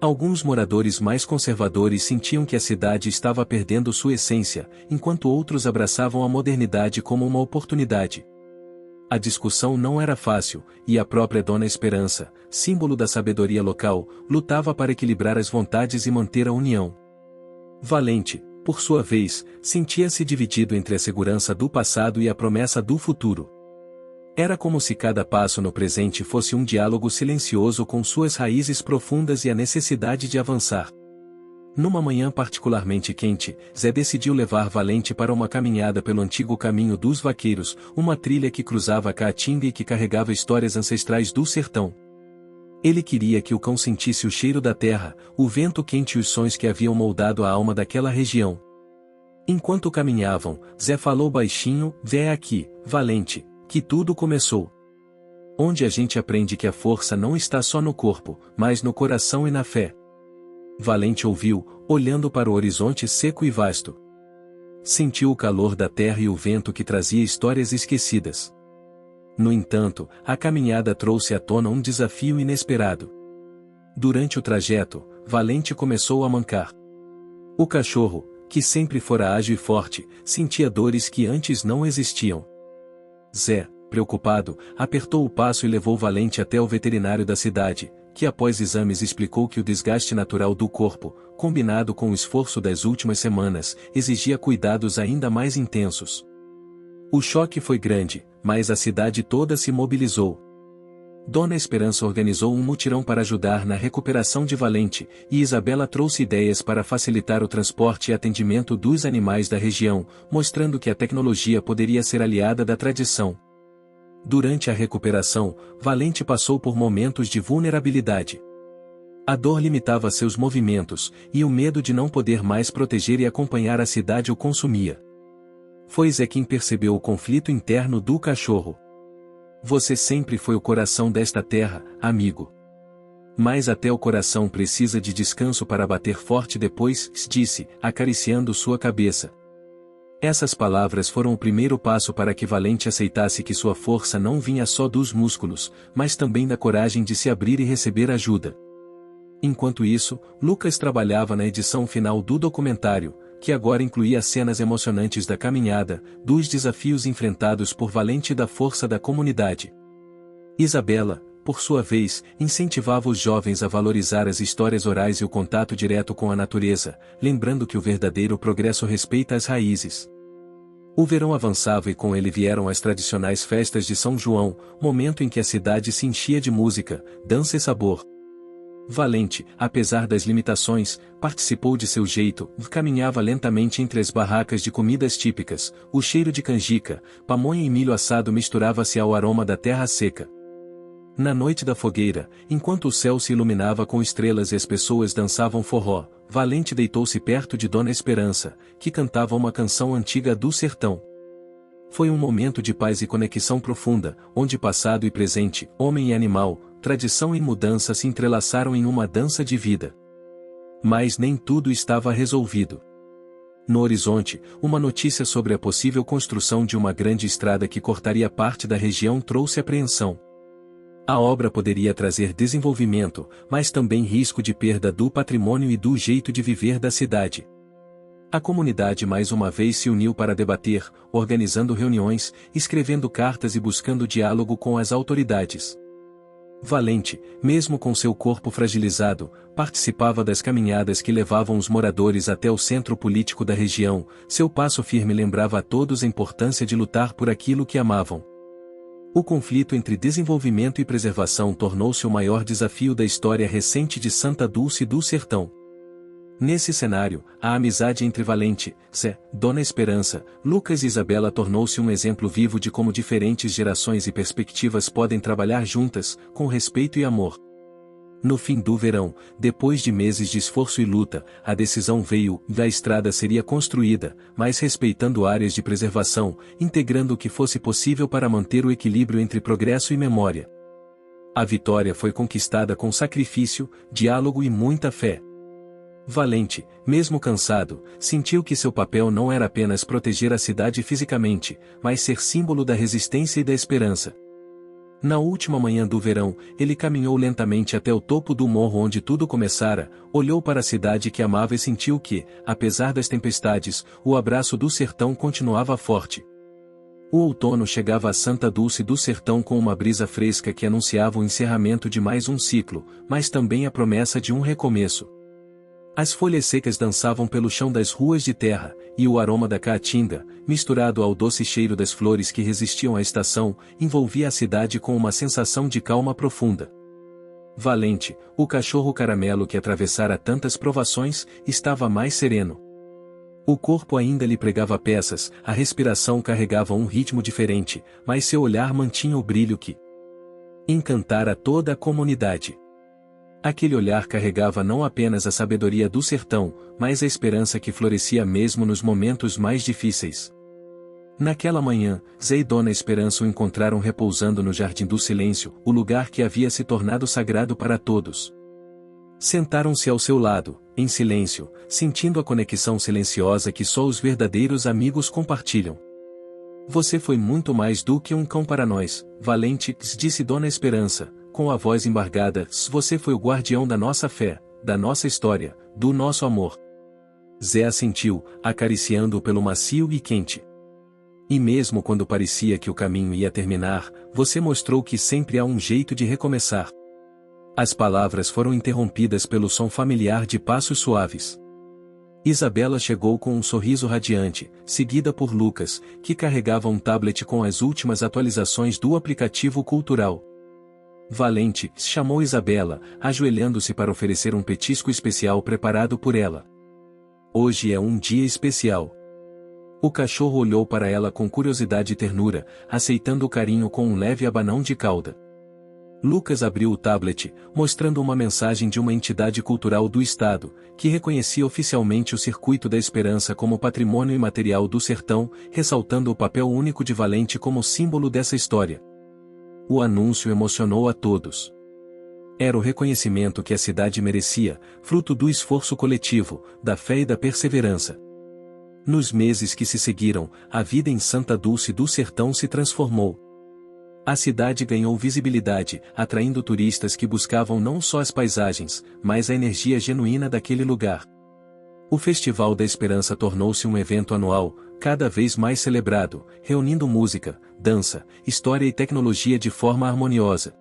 Alguns moradores mais conservadores sentiam que a cidade estava perdendo sua essência, enquanto outros abraçavam a modernidade como uma oportunidade. A discussão não era fácil, e a própria Dona Esperança, símbolo da sabedoria local, lutava para equilibrar as vontades e manter a união. Valente, por sua vez, sentia-se dividido entre a segurança do passado e a promessa do futuro. Era como se cada passo no presente fosse um diálogo silencioso com suas raízes profundas e a necessidade de avançar. Numa manhã particularmente quente, Zé decidiu levar Valente para uma caminhada pelo antigo caminho dos vaqueiros, uma trilha que cruzava a Caatinga e que carregava histórias ancestrais do sertão. Ele queria que o cão sentisse o cheiro da terra, o vento quente e os sons que haviam moldado a alma daquela região. Enquanto caminhavam, Zé falou baixinho: "Vê aqui, Valente, que tudo começou. Onde a gente aprende que a força não está só no corpo, mas no coração e na fé." Valente ouviu, olhando para o horizonte seco e vasto. Sentiu o calor da terra e o vento que trazia histórias esquecidas. No entanto, a caminhada trouxe à tona um desafio inesperado. Durante o trajeto, Valente começou a mancar. O cachorro, que sempre fora ágil e forte, sentia dores que antes não existiam. Zé, preocupado, apertou o passo e levou Valente até o veterinário da cidade, que após exames explicou que o desgaste natural do corpo, combinado com o esforço das últimas semanas, exigia cuidados ainda mais intensos. O choque foi grande, mas a cidade toda se mobilizou. Dona Esperança organizou um mutirão para ajudar na recuperação de Valente, e Isabela trouxe ideias para facilitar o transporte e atendimento dos animais da região, mostrando que a tecnologia poderia ser aliada da tradição. Durante a recuperação, Valente passou por momentos de vulnerabilidade. A dor limitava seus movimentos, e o medo de não poder mais proteger e acompanhar a cidade o consumia. Foi Zé quem percebeu o conflito interno do cachorro. "Você sempre foi o coração desta terra, amigo. Mas até o coração precisa de descanso para bater forte depois", disse, acariciando sua cabeça. Essas palavras foram o primeiro passo para que Valente aceitasse que sua força não vinha só dos músculos, mas também da coragem de se abrir e receber ajuda. Enquanto isso, Lucas trabalhava na edição final do documentário, que agora incluía cenas emocionantes da caminhada, dos desafios enfrentados por Valente e da força da comunidade. Isabela, por sua vez, incentivava os jovens a valorizar as histórias orais e o contato direto com a natureza, lembrando que o verdadeiro progresso respeita as raízes. O verão avançava e com ele vieram as tradicionais festas de São João, momento em que a cidade se enchia de música, dança e sabor. Valente, apesar das limitações, participou de seu jeito, caminhava lentamente entre as barracas de comidas típicas, o cheiro de canjica, pamonha e milho assado misturava-se ao aroma da terra seca. Na noite da fogueira, enquanto o céu se iluminava com estrelas e as pessoas dançavam forró, Valente deitou-se perto de Dona Esperança, que cantava uma canção antiga do sertão. Foi um momento de paz e conexão profunda, onde passado e presente, homem e animal, tradição e mudança se entrelaçaram em uma dança de vida. Mas nem tudo estava resolvido. No horizonte, uma notícia sobre a possível construção de uma grande estrada que cortaria parte da região trouxe apreensão. A obra poderia trazer desenvolvimento, mas também risco de perda do patrimônio e do jeito de viver da cidade. A comunidade mais uma vez se uniu para debater, organizando reuniões, escrevendo cartas e buscando diálogo com as autoridades. Valente, mesmo com seu corpo fragilizado, participava das caminhadas que levavam os moradores até o centro político da região. Seu passo firme lembrava a todos a importância de lutar por aquilo que amavam. O conflito entre desenvolvimento e preservação tornou-se o maior desafio da história recente de Santa Dulce do Sertão. Nesse cenário, a amizade entre Valente, Zé, Dona Esperança, Lucas e Isabela tornou-se um exemplo vivo de como diferentes gerações e perspectivas podem trabalhar juntas, com respeito e amor. No fim do verão, depois de meses de esforço e luta, a decisão veio, a estrada seria construída, mas respeitando áreas de preservação, integrando o que fosse possível para manter o equilíbrio entre progresso e memória. A vitória foi conquistada com sacrifício, diálogo e muita fé. Valente, mesmo cansado, sentiu que seu papel não era apenas proteger a cidade fisicamente, mas ser símbolo da resistência e da esperança. Na última manhã do verão, ele caminhou lentamente até o topo do morro onde tudo começara, olhou para a cidade que amava e sentiu que, apesar das tempestades, o abraço do sertão continuava forte. O outono chegava a Santa Dulce do Sertão com uma brisa fresca que anunciava o encerramento de mais um ciclo, mas também a promessa de um recomeço. As folhas secas dançavam pelo chão das ruas de terra, e o aroma da caatinga, misturado ao doce cheiro das flores que resistiam à estação, envolvia a cidade com uma sensação de calma profunda. Valente, o cachorro caramelo que atravessara tantas provações, estava mais sereno. O corpo ainda lhe pregava peças, a respiração carregava um ritmo diferente, mas seu olhar mantinha o brilho que encantara toda a comunidade. Aquele olhar carregava não apenas a sabedoria do sertão, mas a esperança que florescia mesmo nos momentos mais difíceis. Naquela manhã, Zé e Dona Esperança o encontraram repousando no Jardim do Silêncio, o lugar que havia se tornado sagrado para todos. Sentaram-se ao seu lado, em silêncio, sentindo a conexão silenciosa que só os verdadeiros amigos compartilham. Você foi muito mais do que um cão para nós, Valente, disse Dona Esperança, com a voz embargada, você foi o guardião da nossa fé, da nossa história, do nosso amor. Zé assentiu, acariciando-o pelo macio e quente. E mesmo quando parecia que o caminho ia terminar, você mostrou que sempre há um jeito de recomeçar. As palavras foram interrompidas pelo som familiar de passos suaves. Isabela chegou com um sorriso radiante, seguida por Lucas, que carregava um tablet com as últimas atualizações do aplicativo cultural. Valente, chamou Isabela, ajoelhando-se para oferecer um petisco especial preparado por ela. Hoje é um dia especial. O cachorro olhou para ela com curiosidade e ternura, aceitando o carinho com um leve abanão de cauda. Lucas abriu o tablet, mostrando uma mensagem de uma entidade cultural do estado, que reconhecia oficialmente o Circuito da Esperança como patrimônio imaterial do sertão, ressaltando o papel único de Valente como símbolo dessa história. O anúncio emocionou a todos. Era o reconhecimento que a cidade merecia, fruto do esforço coletivo, da fé e da perseverança. Nos meses que se seguiram, a vida em Santa Dulce do Sertão se transformou. A cidade ganhou visibilidade, atraindo turistas que buscavam não só as paisagens, mas a energia genuína daquele lugar. O Festival da Esperança tornou-se um evento anual, cada vez mais celebrado, reunindo música, dança, história e tecnologia de forma harmoniosa.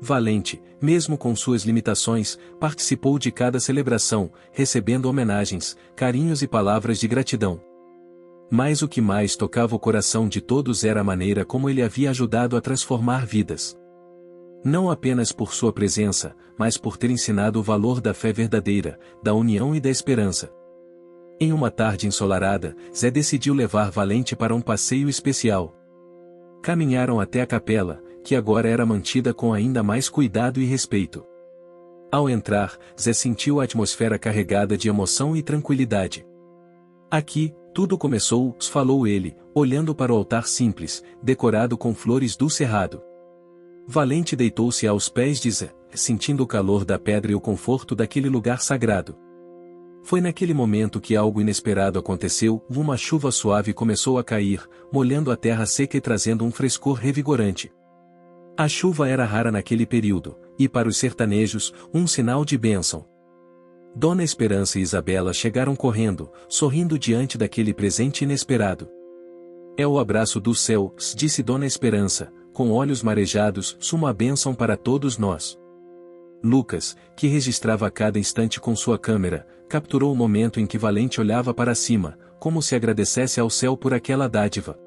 Valente, mesmo com suas limitações, participou de cada celebração, recebendo homenagens, carinhos e palavras de gratidão. Mas o que mais tocava o coração de todos era a maneira como ele havia ajudado a transformar vidas. Não apenas por sua presença, mas por ter ensinado o valor da fé verdadeira, da união e da esperança. Em uma tarde ensolarada, Zé decidiu levar Valente para um passeio especial. Caminharam até a capela, que agora era mantida com ainda mais cuidado e respeito. Ao entrar, Zé sentiu a atmosfera carregada de emoção e tranquilidade. Aqui, tudo começou, falou ele, olhando para o altar simples, decorado com flores do cerrado. Valente deitou-se aos pés de Zé, sentindo o calor da pedra e o conforto daquele lugar sagrado. Foi naquele momento que algo inesperado aconteceu, uma chuva suave começou a cair, molhando a terra seca e trazendo um frescor revigorante. A chuva era rara naquele período, e para os sertanejos, um sinal de bênção. Dona Esperança e Isabela chegaram correndo, sorrindo diante daquele presente inesperado. É o abraço do céu, disse Dona Esperança, com olhos marejados, uma bênção para todos nós. Lucas, que registrava cada instante com sua câmera, capturou o momento em que Valente olhava para cima, como se agradecesse ao céu por aquela dádiva.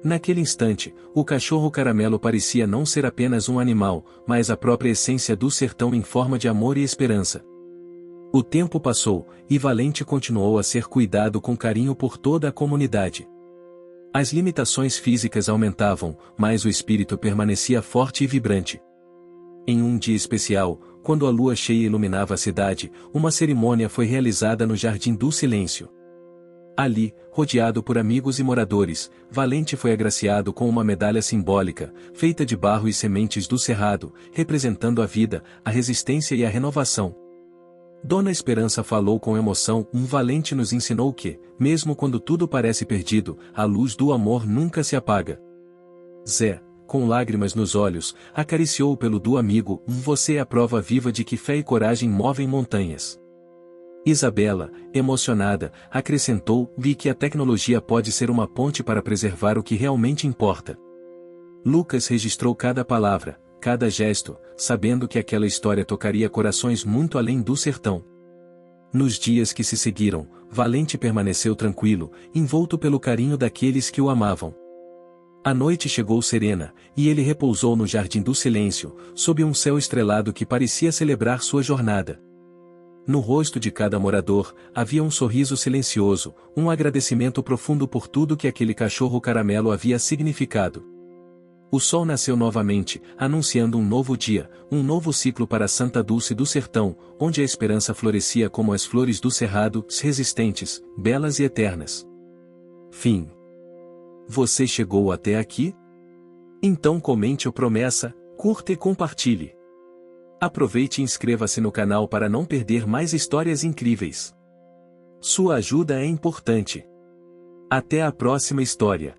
Naquele instante, o cachorro caramelo parecia não ser apenas um animal, mas a própria essência do sertão em forma de amor e esperança. O tempo passou, e Valente continuou a ser cuidado com carinho por toda a comunidade. As limitações físicas aumentavam, mas o espírito permanecia forte e vibrante. Em um dia especial, quando a lua cheia iluminava a cidade, uma cerimônia foi realizada no Jardim do Silêncio. Ali, rodeado por amigos e moradores, Valente foi agraciado com uma medalha simbólica, feita de barro e sementes do cerrado, representando a vida, a resistência e a renovação. Dona Esperança falou com emoção: Valente nos ensinou que, mesmo quando tudo parece perdido, a luz do amor nunca se apaga. Zé, com lágrimas nos olhos, acariciou o pelo do amigo: você é a prova viva de que fé e coragem movem montanhas. Isabela, emocionada, acrescentou: vi que a tecnologia pode ser uma ponte para preservar o que realmente importa. Lucas registrou cada palavra, cada gesto, sabendo que aquela história tocaria corações muito além do sertão. Nos dias que se seguiram, Valente permaneceu tranquilo, envolto pelo carinho daqueles que o amavam. A noite chegou serena, e ele repousou no Jardim do Silêncio, sob um céu estrelado que parecia celebrar sua jornada. No rosto de cada morador, havia um sorriso silencioso, um agradecimento profundo por tudo que aquele cachorro caramelo havia significado. O sol nasceu novamente, anunciando um novo dia, um novo ciclo para Santa Dulce do Sertão, onde a esperança florescia como as flores do cerrado, resistentes, belas e eternas. Fim. Você chegou até aqui? Então comente ou promessa, curta e compartilhe. Aproveite e inscreva-se no canal para não perder mais histórias incríveis. Sua ajuda é importante. Até a próxima história.